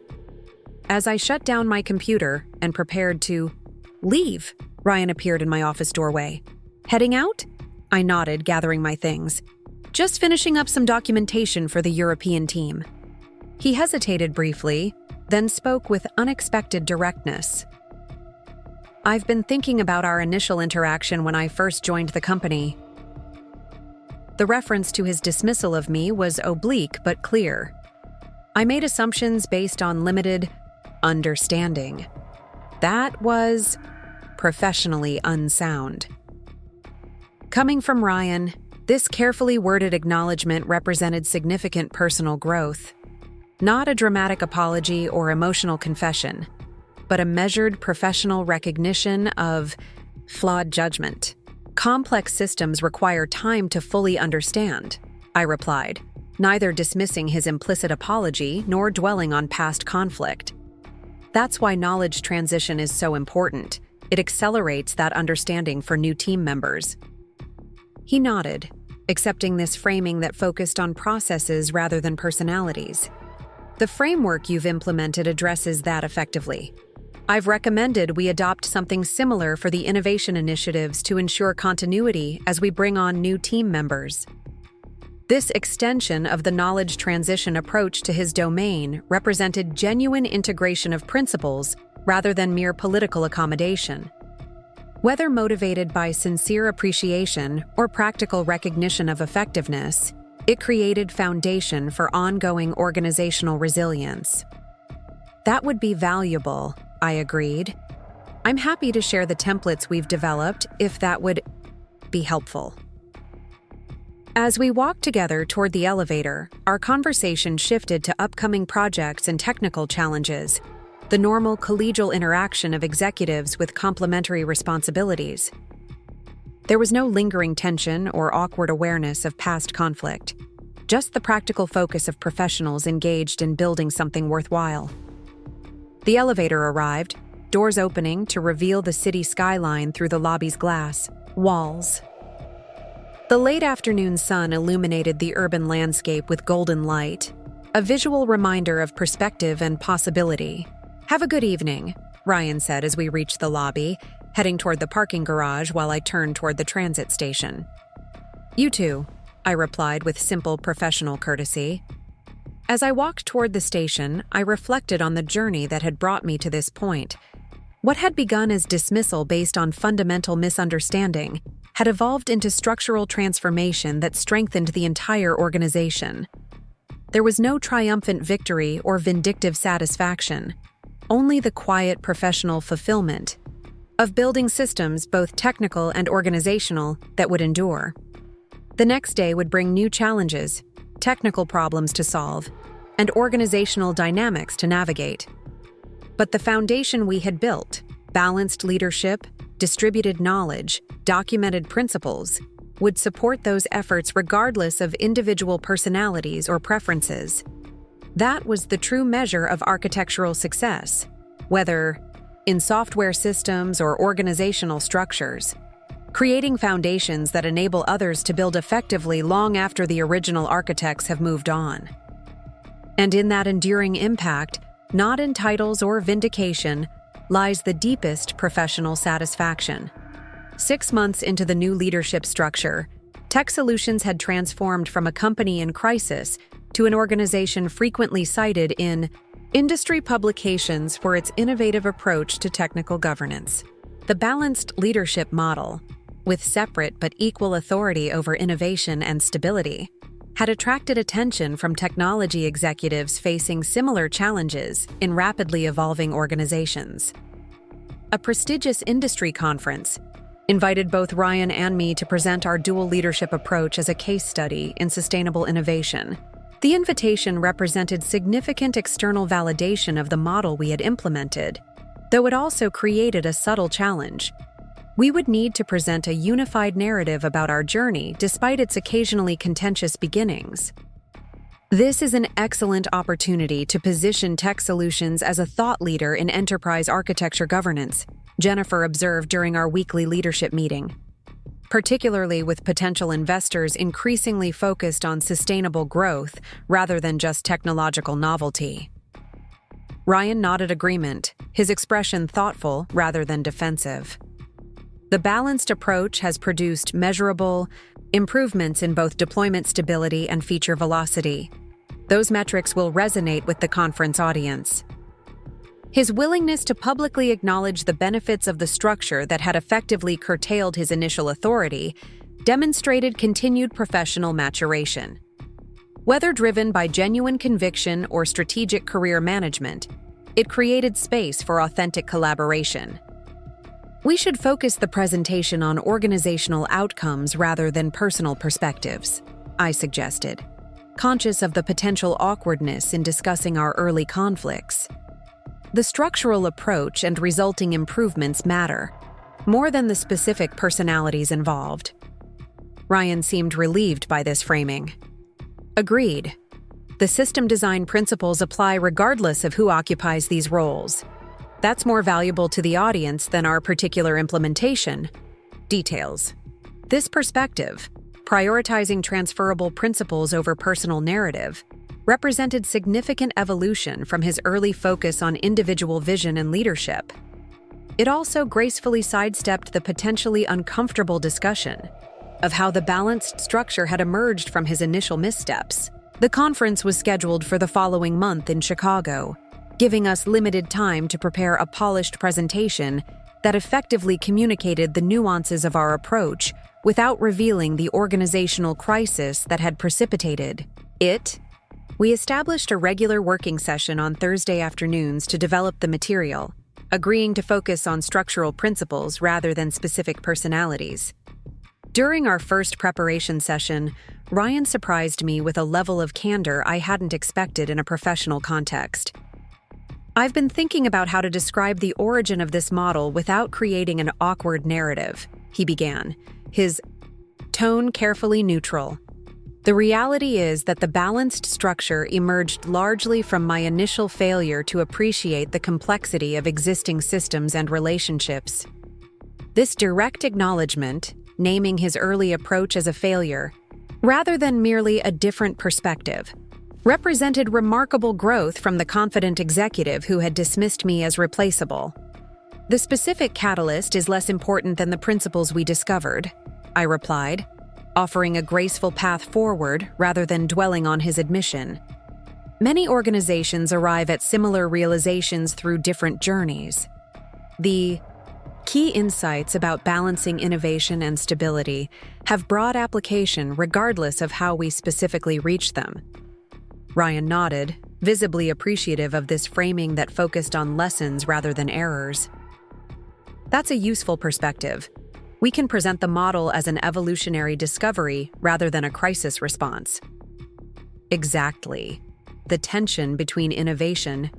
As I shut down my computer and prepared to leave, Ryan appeared in my office doorway. "Heading out?" I nodded, gathering my things. "Just finishing up some documentation for the European team." He hesitated briefly, then spoke with unexpected directness. "I've been thinking about our initial interaction when I first joined the company." The reference to his dismissal of me was oblique but clear. I made assumptions based on limited understanding. That was professionally unsound. Coming from Ryan, this carefully worded acknowledgement represented significant personal growth. Not a dramatic apology or emotional confession, but a measured professional recognition of flawed judgment. "Complex systems require time to fully understand," I replied, neither dismissing his implicit apology nor dwelling on past conflict. That's why knowledge transition is so important. It accelerates that understanding for new team members. He nodded, accepting this framing that focused on processes rather than personalities. "The framework you've implemented addresses that effectively. I've recommended we adopt something similar for the innovation initiatives to ensure continuity as we bring on new team members." This extension of the knowledge transition approach to his domain represented genuine integration of principles rather than mere political accommodation. Whether motivated by sincere appreciation or practical recognition of effectiveness, it created foundation for ongoing organizational resilience. "That would be valuable," I agreed. "I'm happy to share the templates we've developed if that would be helpful." As we walked together toward the elevator, our conversation shifted to upcoming projects and technical challenges, the normal collegial interaction of executives with complementary responsibilities. There was no lingering tension or awkward awareness of past conflict, just the practical focus of professionals engaged in building something worthwhile. The elevator arrived, doors opening to reveal the city skyline through the lobby's glass walls. The late afternoon sun illuminated the urban landscape with golden light, a visual reminder of perspective and possibility. "Have a good evening," Ryan said as we reached the lobby, heading toward the parking garage while I turned toward the transit station. "You too," I replied with simple professional courtesy. As I walked toward the station, I reflected on the journey that had brought me to this point. What had begun as dismissal based on fundamental misunderstanding had evolved into structural transformation that strengthened the entire organization. There was no triumphant victory or vindictive satisfaction, only the quiet professional fulfillment of building systems, both technical and organizational, that would endure. The next day would bring new challenges, technical problems to solve, and organizational dynamics to navigate. But the foundation we had built, balanced leadership, distributed knowledge, documented principles, would support those efforts regardless of individual personalities or preferences. That was the true measure of architectural success, whether in software systems or organizational structures, creating foundations that enable others to build effectively long after the original architects have moved on. And in that enduring impact, not in titles or vindication, lies the deepest professional satisfaction. 6 months into the new leadership structure, TechSolutions had transformed from a company in crisis to an organization frequently cited in industry publications for its innovative approach to technical governance. The balanced leadership model, with separate but equal authority over innovation and stability, had attracted attention from technology executives facing similar challenges in rapidly evolving organizations. A prestigious industry conference invited both Ryan and me to present our dual leadership approach as a case study in sustainable innovation. The invitation represented significant external validation of the model we had implemented, though it also created a subtle challenge. We would need to present a unified narrative about our journey despite its occasionally contentious beginnings. This is an excellent opportunity to position TechSolutions as a thought leader in enterprise architecture governance, Jennifer observed during our weekly leadership meeting. Particularly with potential investors increasingly focused on sustainable growth rather than just technological novelty. Ryan nodded agreement, his expression thoughtful rather than defensive. The balanced approach has produced measurable improvements in both deployment stability and feature velocity. Those metrics will resonate with the conference audience. His willingness to publicly acknowledge the benefits of the structure that had effectively curtailed his initial authority demonstrated continued professional maturation. Whether driven by genuine conviction or strategic career management, it created space for authentic collaboration. We should focus the presentation on organizational outcomes rather than personal perspectives, I suggested, conscious of the potential awkwardness in discussing our early conflicts. The structural approach and resulting improvements matter, more than the specific personalities involved. Ryan seemed relieved by this framing. Agreed. The system design principles apply regardless of who occupies these roles. That's more valuable to the audience than our particular implementation. Details. This perspective, prioritizing transferable principles over personal narrative, represented significant evolution from his early focus on individual vision and leadership. It also gracefully sidestepped the potentially uncomfortable discussion of how the balanced structure had emerged from his initial missteps. The conference was scheduled for the following month in Chicago, giving us limited time to prepare a polished presentation that effectively communicated the nuances of our approach without revealing the organizational crisis that had precipitated it. We established a regular working session on Thursday afternoons to develop the material, agreeing to focus on structural principles rather than specific personalities. During our first preparation session, Ryan surprised me with a level of candor I hadn't expected in a professional context. "I've been thinking about how to describe the origin of this model without creating an awkward narrative," he began, his tone carefully neutral. "The reality is that the balanced structure emerged largely from my initial failure to appreciate the complexity of existing systems and relationships. This direct acknowledgement, naming his early approach as a failure, rather than merely a different perspective, represented remarkable growth from the confident executive who had dismissed me as replaceable. The specific catalyst is less important than the principles we discovered, I replied, offering a graceful path forward rather than dwelling on his admission. Many organizations arrive at similar realizations through different journeys. The key insights about balancing innovation and stability have broad application regardless of how we specifically reach them. Ryan nodded, visibly appreciative of this framing that focused on lessons rather than errors. That's a useful perspective. We can present the model as an evolutionary discovery rather than a crisis response. Exactly. The tension between innovation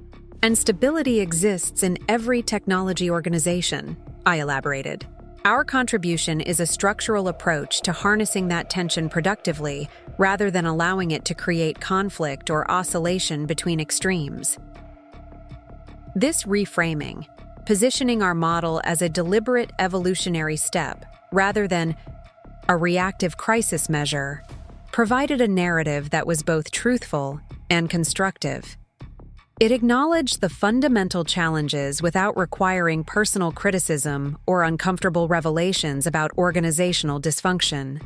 and stability exists in every technology organization, I elaborated. Our contribution is a structural approach to harnessing that tension productively rather than allowing it to create conflict or oscillation between extremes. This reframing, positioning our model as a deliberate evolutionary step rather than a reactive crisis measure, provided a narrative that was both truthful and constructive. It acknowledged the fundamental challenges without requiring personal criticism or uncomfortable revelations about organizational dysfunction.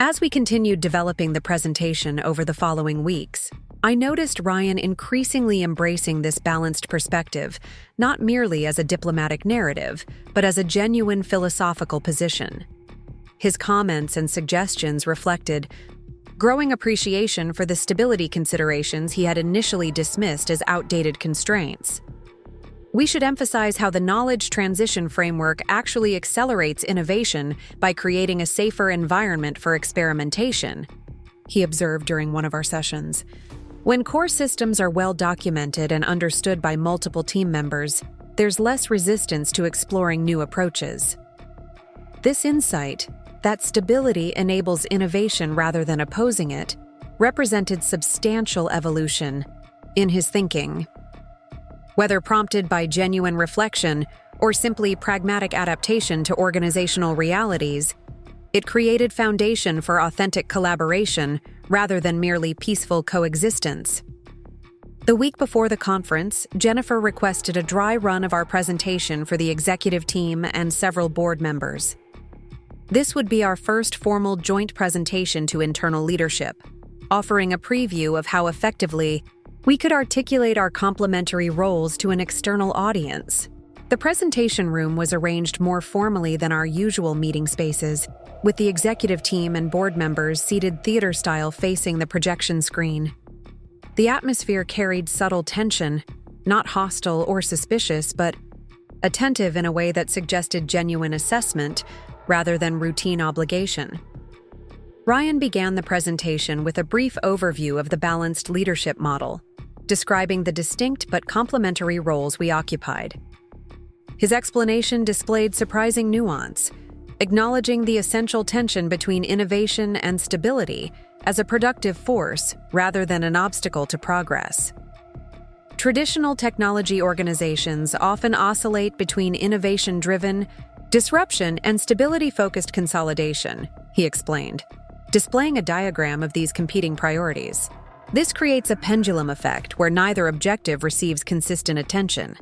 As we continued developing the presentation over the following weeks, I noticed Ryan increasingly embracing this balanced perspective, not merely as a diplomatic narrative, but as a genuine philosophical position. His comments and suggestions reflected growing appreciation for the stability considerations he had initially dismissed as outdated constraints. We should emphasize how the knowledge transition framework actually accelerates innovation by creating a safer environment for experimentation, he observed during one of our sessions. When core systems are well documented and understood by multiple team members, there's less resistance to exploring new approaches. This insight, that stability enables innovation rather than opposing it, represented substantial evolution in his thinking. Whether prompted by genuine reflection or simply pragmatic adaptation to organizational realities, it created foundation for authentic collaboration rather than merely peaceful coexistence. The week before the conference, Jennifer requested a dry run of our presentation for the executive team and several board members. This would be our first formal joint presentation to internal leadership, offering a preview of how effectively we could articulate our complementary roles to an external audience. The presentation room was arranged more formally than our usual meeting spaces, with the executive team and board members seated theater-style facing the projection screen. The atmosphere carried subtle tension, not hostile or suspicious, but attentive in a way that suggested genuine assessment rather than routine obligation. Ryan began the presentation with a brief overview of the balanced leadership model, describing the distinct but complementary roles we occupied. His explanation displayed surprising nuance, acknowledging the essential tension between innovation and stability as a productive force rather than an obstacle to progress. Traditional technology organizations often oscillate between innovation-driven disruption and stability-focused consolidation, he explained, displaying a diagram of these competing priorities. This creates a pendulum effect where neither objective receives consistent attention.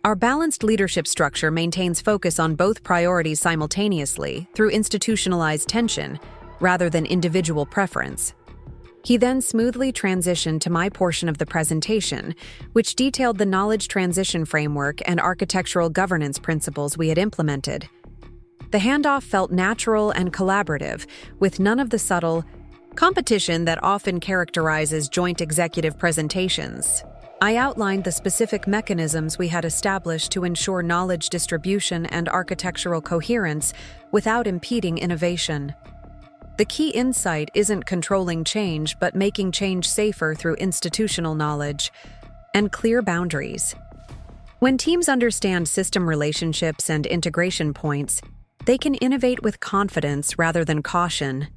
Our balanced leadership structure maintains focus on both priorities simultaneously through institutionalized tension rather than individual preference. He then smoothly transitioned to my portion of the presentation, which detailed the knowledge transition framework and architectural governance principles we had implemented. The handoff felt natural and collaborative, with none of the subtle competition that often characterizes joint executive presentations. I outlined the specific mechanisms we had established to ensure knowledge distribution and architectural coherence without impeding innovation. The key insight isn't controlling change, but making change safer through institutional knowledge and clear boundaries. When teams understand system relationships and integration points, they can innovate with confidence rather than caution.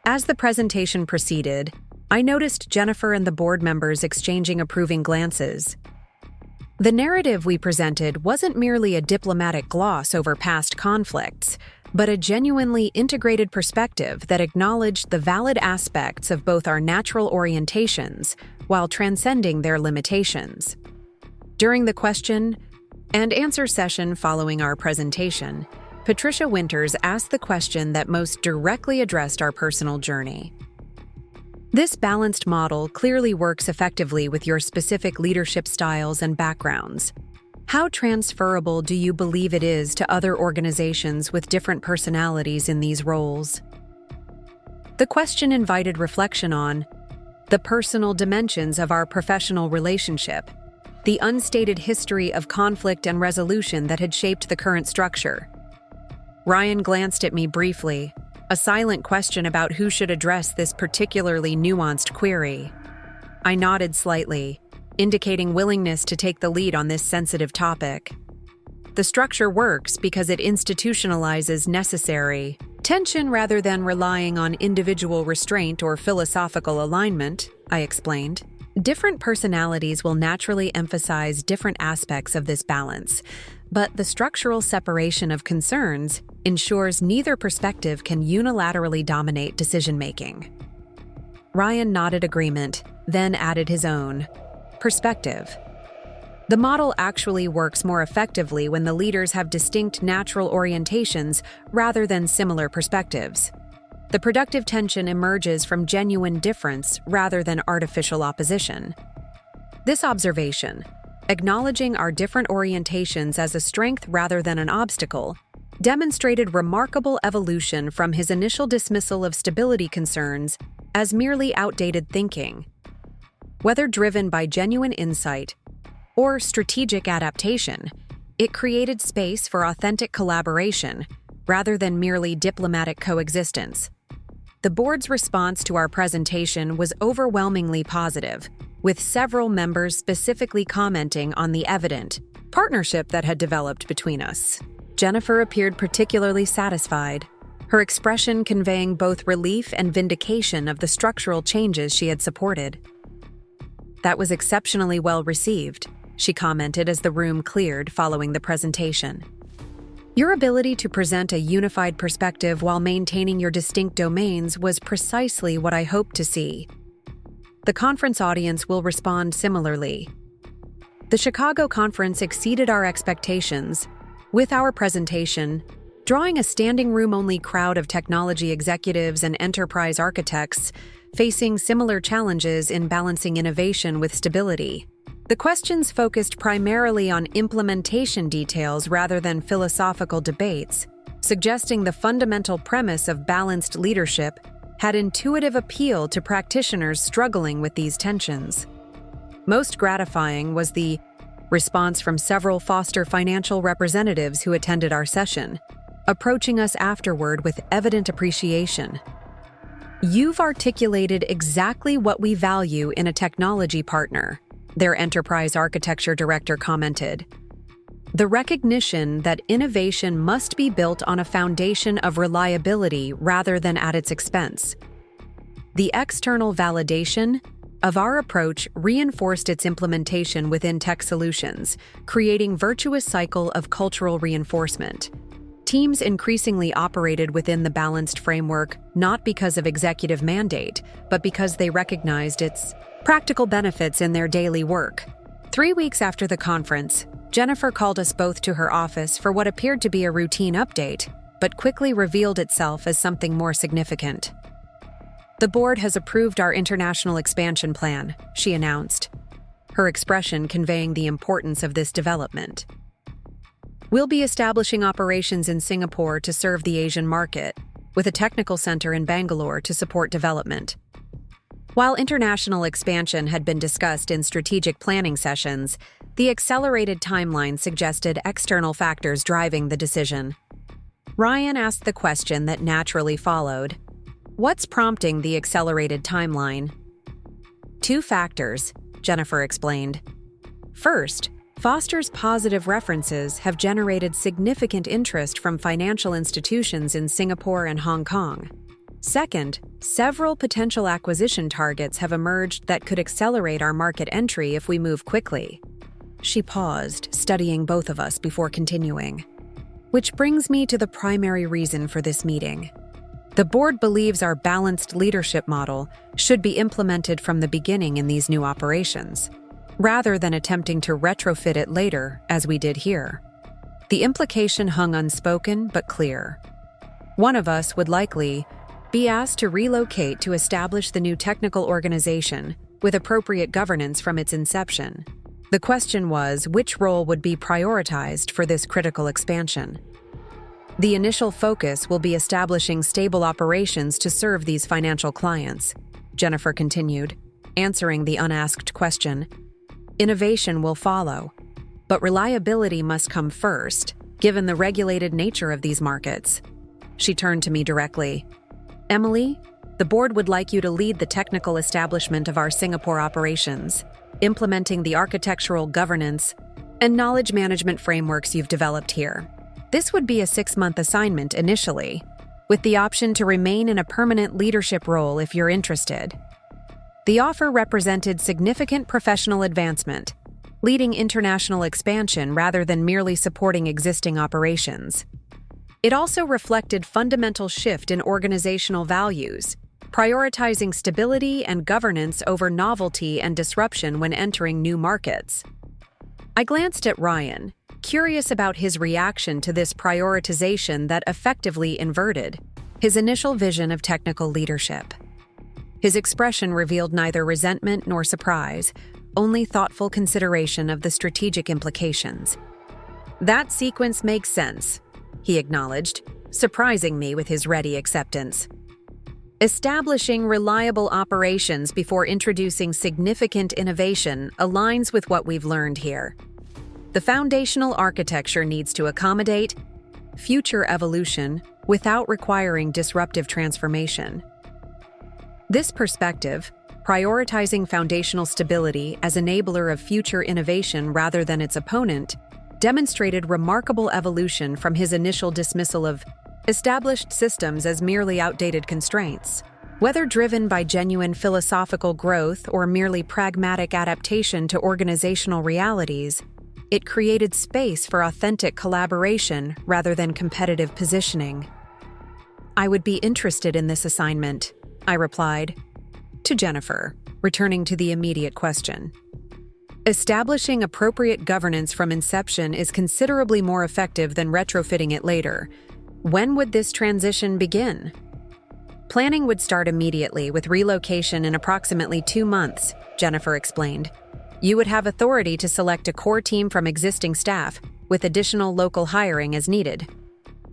As the presentation proceeded, I noticed Jennifer and the board members exchanging approving glances. The narrative we presented wasn't merely a diplomatic gloss over past conflicts, but a genuinely integrated perspective that acknowledged the valid aspects of both our natural orientations while transcending their limitations. During the question and answer session following our presentation, Patricia Winters asked the question that most directly addressed our personal journey. This balanced model clearly works effectively with your specific leadership styles and backgrounds. How transferable do you believe it is to other organizations with different personalities in these roles? The question invited reflection on the personal dimensions of our professional relationship, the unstated history of conflict and resolution that had shaped the current structure. Ryan glanced at me briefly, a silent question about who should address this particularly nuanced query. I nodded slightly, indicating willingness to take the lead on this sensitive topic. The structure works because it institutionalizes necessary tension rather than relying on individual restraint or philosophical alignment, I explained. Different personalities will naturally emphasize different aspects of this balance, but the structural separation of concerns ensures neither perspective can unilaterally dominate decision-making. Ryan nodded agreement, then added his own perspective. The model actually works more effectively when the leaders have distinct natural orientations rather than similar perspectives. The productive tension emerges from genuine difference rather than artificial opposition. This observation, acknowledging our different orientations as a strength rather than an obstacle, demonstrated remarkable evolution from his initial dismissal of stability concerns as merely outdated thinking. Whether driven by genuine insight or strategic adaptation, it created space for authentic collaboration rather than merely diplomatic coexistence. The board's response to our presentation was overwhelmingly positive, with several members specifically commenting on the evident partnership that had developed between us. Jennifer appeared particularly satisfied, her expression conveying both relief and vindication of the structural changes she had supported. "That was exceptionally well received," she commented as the room cleared following the presentation. "Your ability to present a unified perspective while maintaining your distinct domains was precisely what I hoped to see." The conference audience will respond similarly. The Chicago conference exceeded our expectations, with our presentation drawing a standing room-only crowd of technology executives and enterprise architects facing similar challenges in balancing innovation with stability. The questions focused primarily on implementation details rather than philosophical debates, suggesting the fundamental premise of balanced leadership had intuitive appeal to practitioners struggling with these tensions. Most gratifying was the response from several Foster Financial representatives who attended our session, approaching us afterward with evident appreciation. "You've articulated exactly what we value in a technology partner," their enterprise architecture director commented. "The recognition that innovation must be built on a foundation of reliability rather than at its expense. The external validation of our approach reinforced its implementation within TechSolutions, creating virtuous cycle of cultural reinforcement. Teams increasingly operated within the balanced framework not because of executive mandate, but because they recognized its practical benefits in their daily work." 3 weeks after the conference, Jennifer called us both to her office for what appeared to be a routine update, but quickly revealed itself as something more significant. "The board has approved our international expansion plan," she announced, her expression conveying the importance of this development. "We'll be establishing operations in Singapore to serve the Asian market, with a technical center in Bangalore to support development." While international expansion had been discussed in strategic planning sessions, the accelerated timeline suggested external factors driving the decision. Ryan asked the question that naturally followed: "What's prompting the accelerated timeline?" "Two factors," Jennifer explained. "First, Foster's positive references have generated significant interest from financial institutions in Singapore and Hong Kong. Second, several potential acquisition targets have emerged that could accelerate our market entry if we move quickly." She paused, studying both of us before continuing. Which brings me to the primary reason for this meeting. The board believes our balanced leadership model should be implemented from the beginning in these new operations, rather than attempting to retrofit it later, as we did here. The implication hung unspoken but clear. One of us would likely be asked to relocate to establish the new technical organization with appropriate governance from its inception. The question was which role would be prioritized for this critical expansion. The initial focus will be establishing stable operations to serve these financial clients, Jennifer continued, answering the unasked question. Innovation will follow, but reliability must come first, given the regulated nature of these markets. She turned to me directly. Emily, the board would like you to lead the technical establishment of our Singapore operations, implementing the architectural governance and knowledge management frameworks you've developed here. This would be a 6-month assignment initially, with the option to remain in a permanent leadership role if you're interested. The offer represented significant professional advancement, leading international expansion rather than merely supporting existing operations. It also reflected fundamental shift in organizational values, prioritizing stability and governance over novelty and disruption when entering new markets. I glanced at Ryan, curious about his reaction to this prioritization that effectively inverted his initial vision of technical leadership. His expression revealed neither resentment nor surprise, only thoughtful consideration of the strategic implications. That sequence makes sense, he acknowledged, surprising me with his ready acceptance. Establishing reliable operations before introducing significant innovation aligns with what we've learned here. The foundational architecture needs to accommodate future evolution without requiring disruptive transformation. This perspective, prioritizing foundational stability as enabler of future innovation rather than its opponent, demonstrated remarkable evolution from his initial dismissal of established systems as merely outdated constraints. Whether driven by genuine philosophical growth or merely pragmatic adaptation to organizational realities, it created space for authentic collaboration rather than competitive positioning. I would be interested in this assignment, I replied. To Jennifer, returning to the immediate question. Establishing appropriate governance from inception is considerably more effective than retrofitting it later. When would this transition begin? Planning would start immediately with relocation in approximately 2 months, Jennifer explained. You would have authority to select a core team from existing staff, with additional local hiring as needed.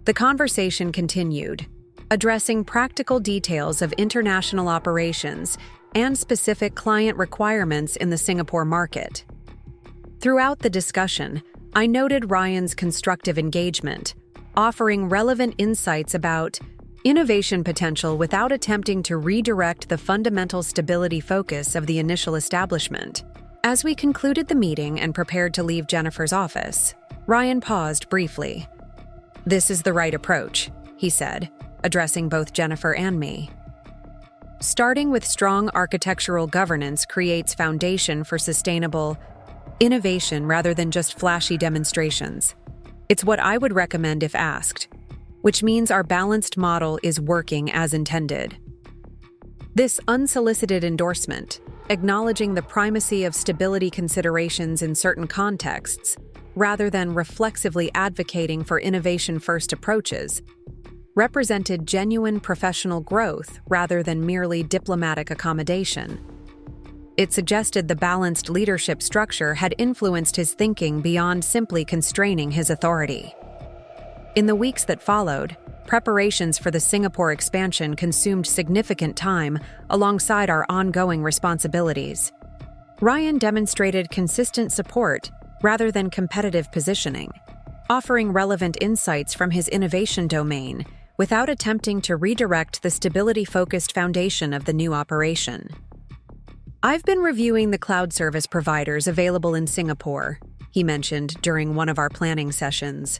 The conversation continued, addressing practical details of international operations and specific client requirements in the Singapore market. Throughout the discussion, I noted Ryan's constructive engagement, offering relevant insights about innovation potential without attempting to redirect the fundamental stability focus of the initial establishment. As we concluded the meeting and prepared to leave Jennifer's office, Ryan paused briefly. This is the right approach, he said, addressing both Jennifer and me. Starting with strong architectural governance creates foundation for sustainable innovation rather than just flashy demonstrations. It's what I would recommend if asked, which means our balanced model is working as intended. This unsolicited endorsement, acknowledging the primacy of stability considerations in certain contexts, rather than reflexively advocating for innovation-first approaches, represented genuine professional growth rather than merely diplomatic accommodation. It suggested the balanced leadership structure had influenced his thinking beyond simply constraining his authority. In the weeks that followed, preparations for the Singapore expansion consumed significant time alongside our ongoing responsibilities. Ryan demonstrated consistent support rather than competitive positioning, offering relevant insights from his innovation domain without attempting to redirect the stability-focused foundation of the new operation. I've been reviewing the cloud service providers available in Singapore, he mentioned during one of our planning sessions.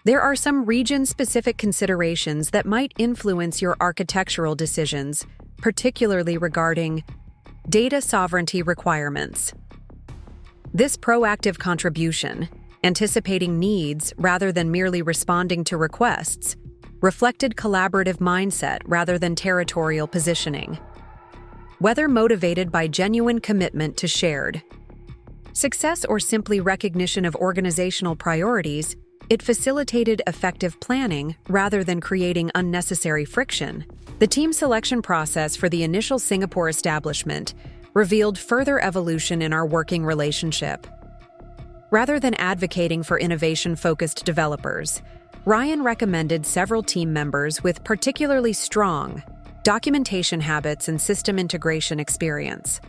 There are some region-specific considerations that might influence your architectural decisions, particularly regarding data sovereignty requirements. This proactive contribution, anticipating needs rather than merely responding to requests, reflected collaborative mindset rather than territorial positioning. Whether motivated by genuine commitment to shared success or simply recognition of organizational priorities, it facilitated effective planning rather than creating unnecessary friction. The team selection process for the initial Singapore establishment revealed further evolution in our working relationship. Rather than advocating for innovation-focused developers, Ryan recommended several team members with particularly strong documentation habits and system integration experience.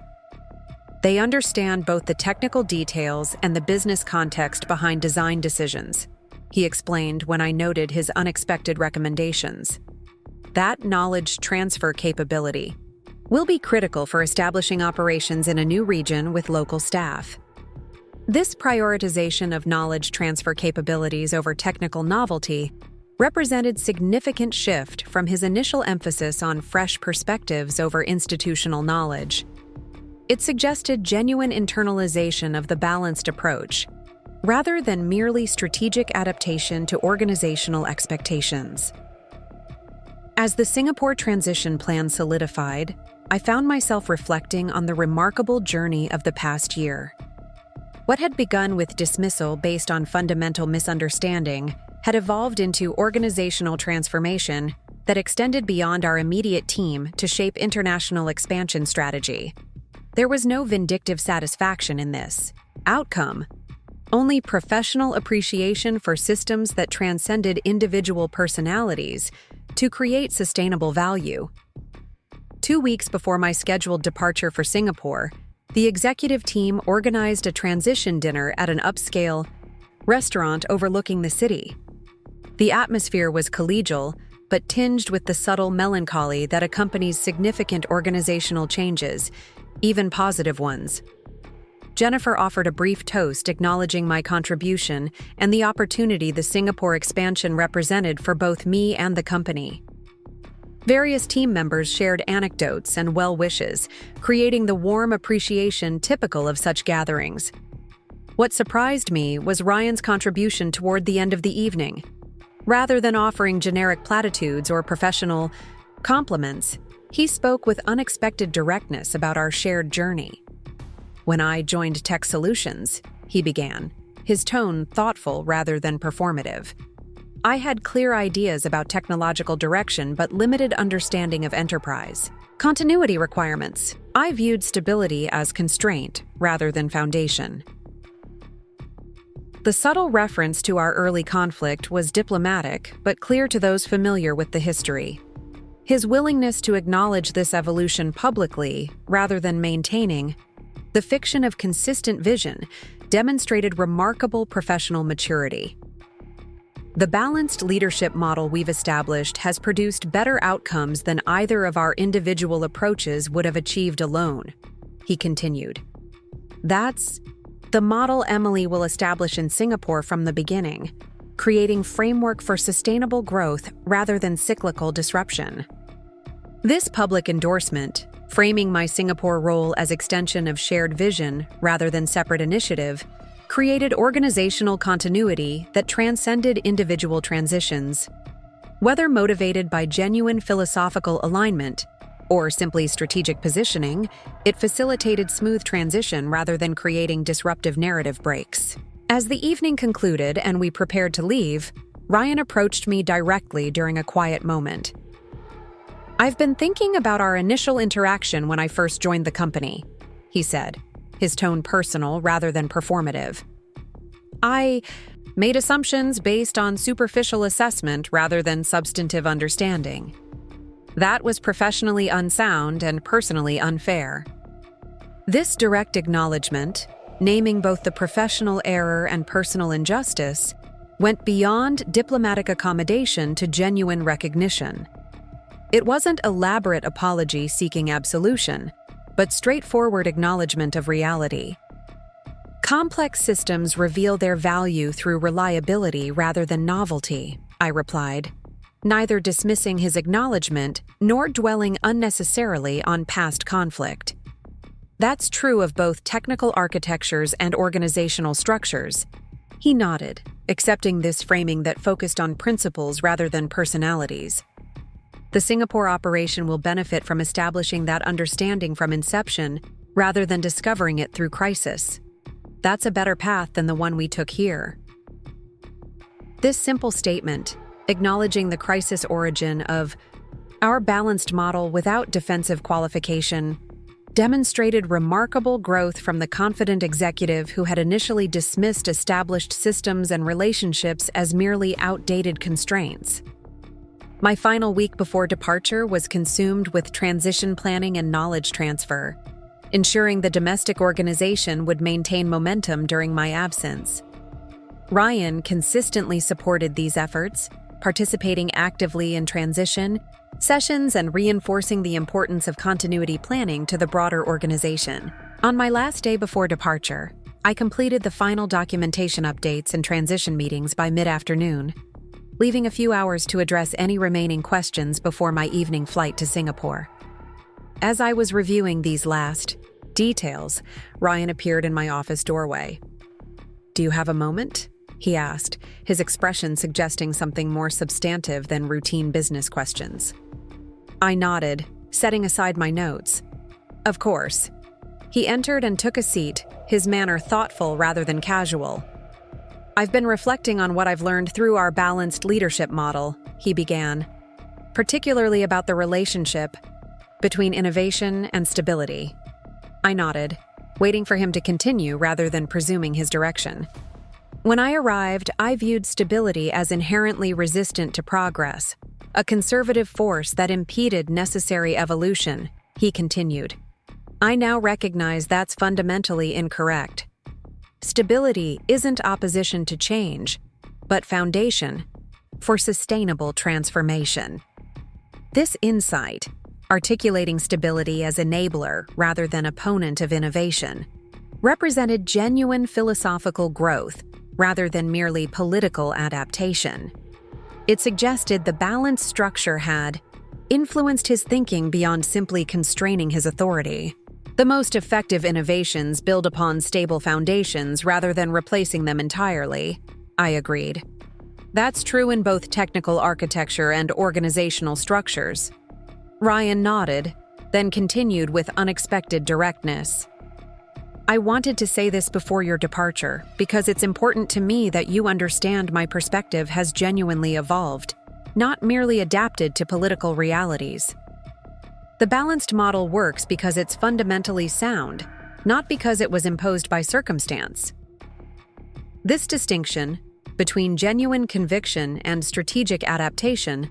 They understand both the technical details and the business context behind design decisions, he explained when I noted his unexpected recommendations. That knowledge transfer capability will be critical for establishing operations in a new region with local staff. This prioritization of knowledge transfer capabilities over technical novelty represented significant shift from his initial emphasis on fresh perspectives over institutional knowledge. It suggested genuine internalization of the balanced approach, rather than merely strategic adaptation to organizational expectations. As the Singapore transition plan solidified, I found myself reflecting on the remarkable journey of the past year. What had begun with dismissal based on fundamental misunderstanding had evolved into organizational transformation that extended beyond our immediate team to shape international expansion strategy. There was no vindictive satisfaction in this outcome, only professional appreciation for systems that transcended individual personalities to create sustainable value. 2 weeks before my scheduled departure for Singapore, the executive team organized a transition dinner at an upscale restaurant overlooking the city. The atmosphere was collegial, but tinged with the subtle melancholy that accompanies significant organizational changes, even positive ones. Jennifer offered a brief toast acknowledging my contribution and the opportunity the Singapore expansion represented for both me and the company. Various team members shared anecdotes and well wishes, creating the warm appreciation typical of such gatherings. What surprised me was Ryan's contribution toward the end of the evening. Rather than offering generic platitudes or professional compliments, he spoke with unexpected directness about our shared journey. When I joined TechSolutions, he began, his tone thoughtful rather than performative. I had clear ideas about technological direction but limited understanding of enterprise continuity requirements. I viewed stability as constraint rather than foundation. The subtle reference to our early conflict was diplomatic but clear to those familiar with the history. His willingness to acknowledge this evolution publicly, rather than maintaining the fiction of consistent vision, demonstrated remarkable professional maturity. The balanced leadership model we've established has produced better outcomes than either of our individual approaches would have achieved alone, he continued. That's the model Emily will establish in Singapore from the beginning, creating framework for sustainable growth rather than cyclical disruption. This public endorsement, framing my Singapore role as extension of shared vision rather than separate initiative, created organizational continuity that transcended individual transitions. Whether motivated by genuine philosophical alignment or simply strategic positioning, it facilitated smooth transition rather than creating disruptive narrative breaks. As the evening concluded and we prepared to leave, Ryan approached me directly during a quiet moment. "I've been thinking about our initial interaction when I first joined the company," he said, his tone personal rather than performative. "I made assumptions based on superficial assessment rather than substantive understanding. That was professionally unsound and personally unfair." This direct acknowledgement, naming both the professional error and personal injustice, went beyond diplomatic accommodation to genuine recognition. It wasn't elaborate apology seeking absolution, but straightforward acknowledgement of reality. "Complex systems reveal their value through reliability rather than novelty," I replied, neither dismissing his acknowledgement nor dwelling unnecessarily on past conflict. That's true of both technical architectures and organizational structures. He nodded, accepting this framing that focused on principles rather than personalities. The Singapore operation will benefit from establishing that understanding from inception rather than discovering it through crisis. That's a better path than the one we took here. This simple statement, acknowledging the crisis origin of our balanced model without defensive qualification, demonstrated remarkable growth from the confident executive who had initially dismissed established systems and relationships as merely outdated constraints. My final week before departure was consumed with transition planning and knowledge transfer, ensuring the domestic organization would maintain momentum during my absence. Ryan consistently supported these efforts, participating actively in transition sessions and reinforcing the importance of continuity planning to the broader organization. On my last day before departure, I completed the final documentation updates and transition meetings by mid-afternoon, leaving a few hours to address any remaining questions before my evening flight to Singapore. As I was reviewing these last details, Ryan appeared in my office doorway. "Do you have a moment?" he asked, his expression suggesting something more substantive than routine business questions. I nodded, setting aside my notes. Of course. He entered and took a seat, his manner thoughtful rather than casual. "I've been reflecting on what I've learned through our balanced leadership model," he began, "particularly about the relationship between innovation and stability." I nodded, waiting for him to continue rather than presuming his direction. "When I arrived, I viewed stability as inherently resistant to progress, a conservative force that impeded necessary evolution," he continued. "I now recognize that's fundamentally incorrect. Stability isn't opposition to change, but foundation for sustainable transformation." This insight, articulating stability as enabler rather than opponent of innovation, represented genuine philosophical growth rather than merely political adaptation. It suggested the balanced structure had influenced his thinking beyond simply constraining his authority. The most effective innovations build upon stable foundations rather than replacing them entirely, I agreed. That's true in both technical architecture and organizational structures. Ryan nodded, then continued with unexpected directness. "I wanted to say this before your departure because it's important to me that you understand my perspective has genuinely evolved, not merely adapted to political realities. The balanced model works because it's fundamentally sound, not because it was imposed by circumstance." This distinction between genuine conviction and strategic adaptation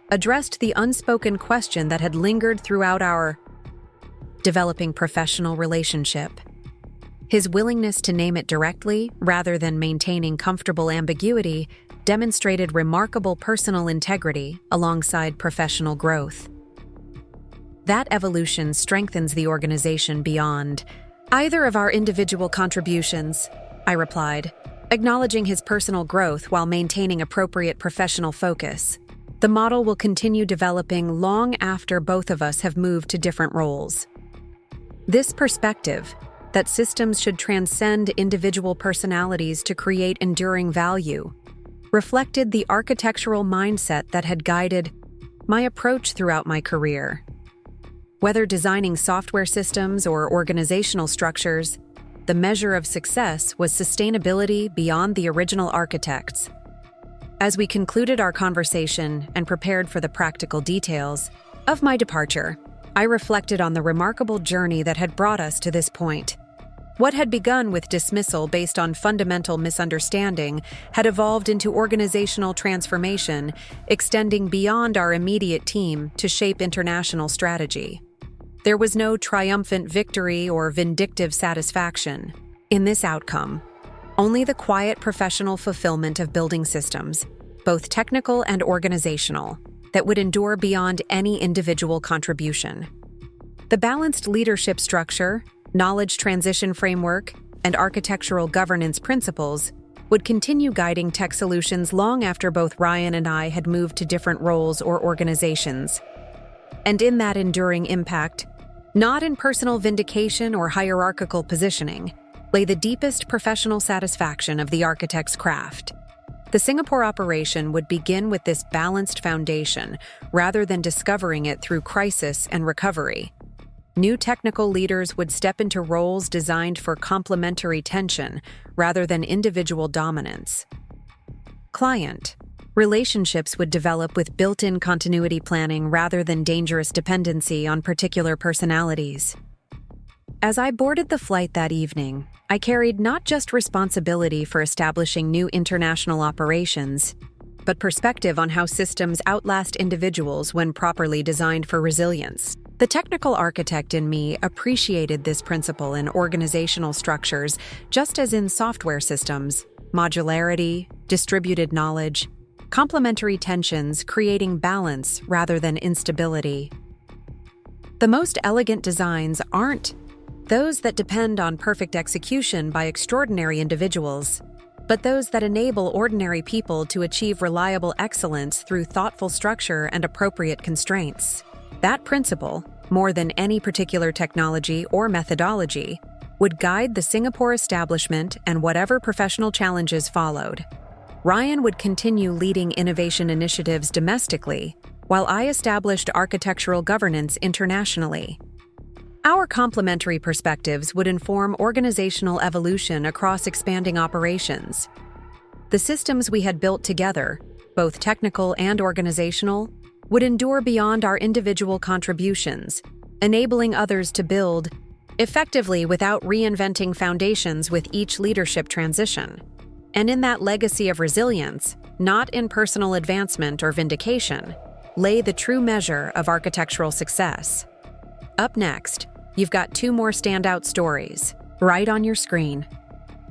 addressed the unspoken question that had lingered throughout our developing professional relationship. His willingness to name it directly, rather than maintaining comfortable ambiguity, demonstrated remarkable personal integrity alongside professional growth. That evolution strengthens the organization beyond either of our individual contributions, I replied, acknowledging his personal growth while maintaining appropriate professional focus. The model will continue developing long after both of us have moved to different roles. This perspective, that systems should transcend individual personalities to create enduring value, reflected the architectural mindset that had guided my approach throughout my career. Whether designing software systems or organizational structures, the measure of success was sustainability beyond the original architects. As we concluded our conversation and prepared for the practical details of my departure, I reflected on the remarkable journey that had brought us to this point. What had begun with dismissal based on fundamental misunderstanding had evolved into organizational transformation, extending beyond our immediate team to shape international strategy. There was no triumphant victory or vindictive satisfaction in this outcome, only the quiet professional fulfillment of building systems, both technical and organizational, that would endure beyond any individual contribution. The balanced leadership structure, knowledge transition framework, and architectural governance principles would continue guiding TechSolutions long after both Ryan and I had moved to different roles or organizations. And in that enduring impact, not in personal vindication or hierarchical positioning, lay the deepest professional satisfaction of the architect's craft. The Singapore operation would begin with this balanced foundation rather than discovering it through crisis and recovery. New technical leaders would step into roles designed for complementary tension rather than individual dominance. Client relationships would develop with built-in continuity planning rather than dangerous dependency on particular personalities. As I boarded the flight that evening, I carried not just responsibility for establishing new international operations, but perspective on how systems outlast individuals when properly designed for resilience. The technical architect in me appreciated this principle in organizational structures just as in software systems: modularity, distributed knowledge, complementary tensions creating balance rather than instability. The most elegant designs aren't those that depend on perfect execution by extraordinary individuals, but those that enable ordinary people to achieve reliable excellence through thoughtful structure and appropriate constraints. That principle, more than any particular technology or methodology, would guide the Singapore establishment and whatever professional challenges followed. Ryan would continue leading innovation initiatives domestically, while I established architectural governance internationally. Our complementary perspectives would inform organizational evolution across expanding operations. The systems we had built together, both technical and organizational, would endure beyond our individual contributions, enabling others to build effectively without reinventing foundations with each leadership transition. And in that legacy of resilience, not in personal advancement or vindication, lay the true measure of architectural success. Up next, you've got 2 more standout stories, right on your screen.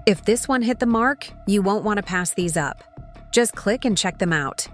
If this one hit the mark, you won't want to pass these up. Just click and check them out.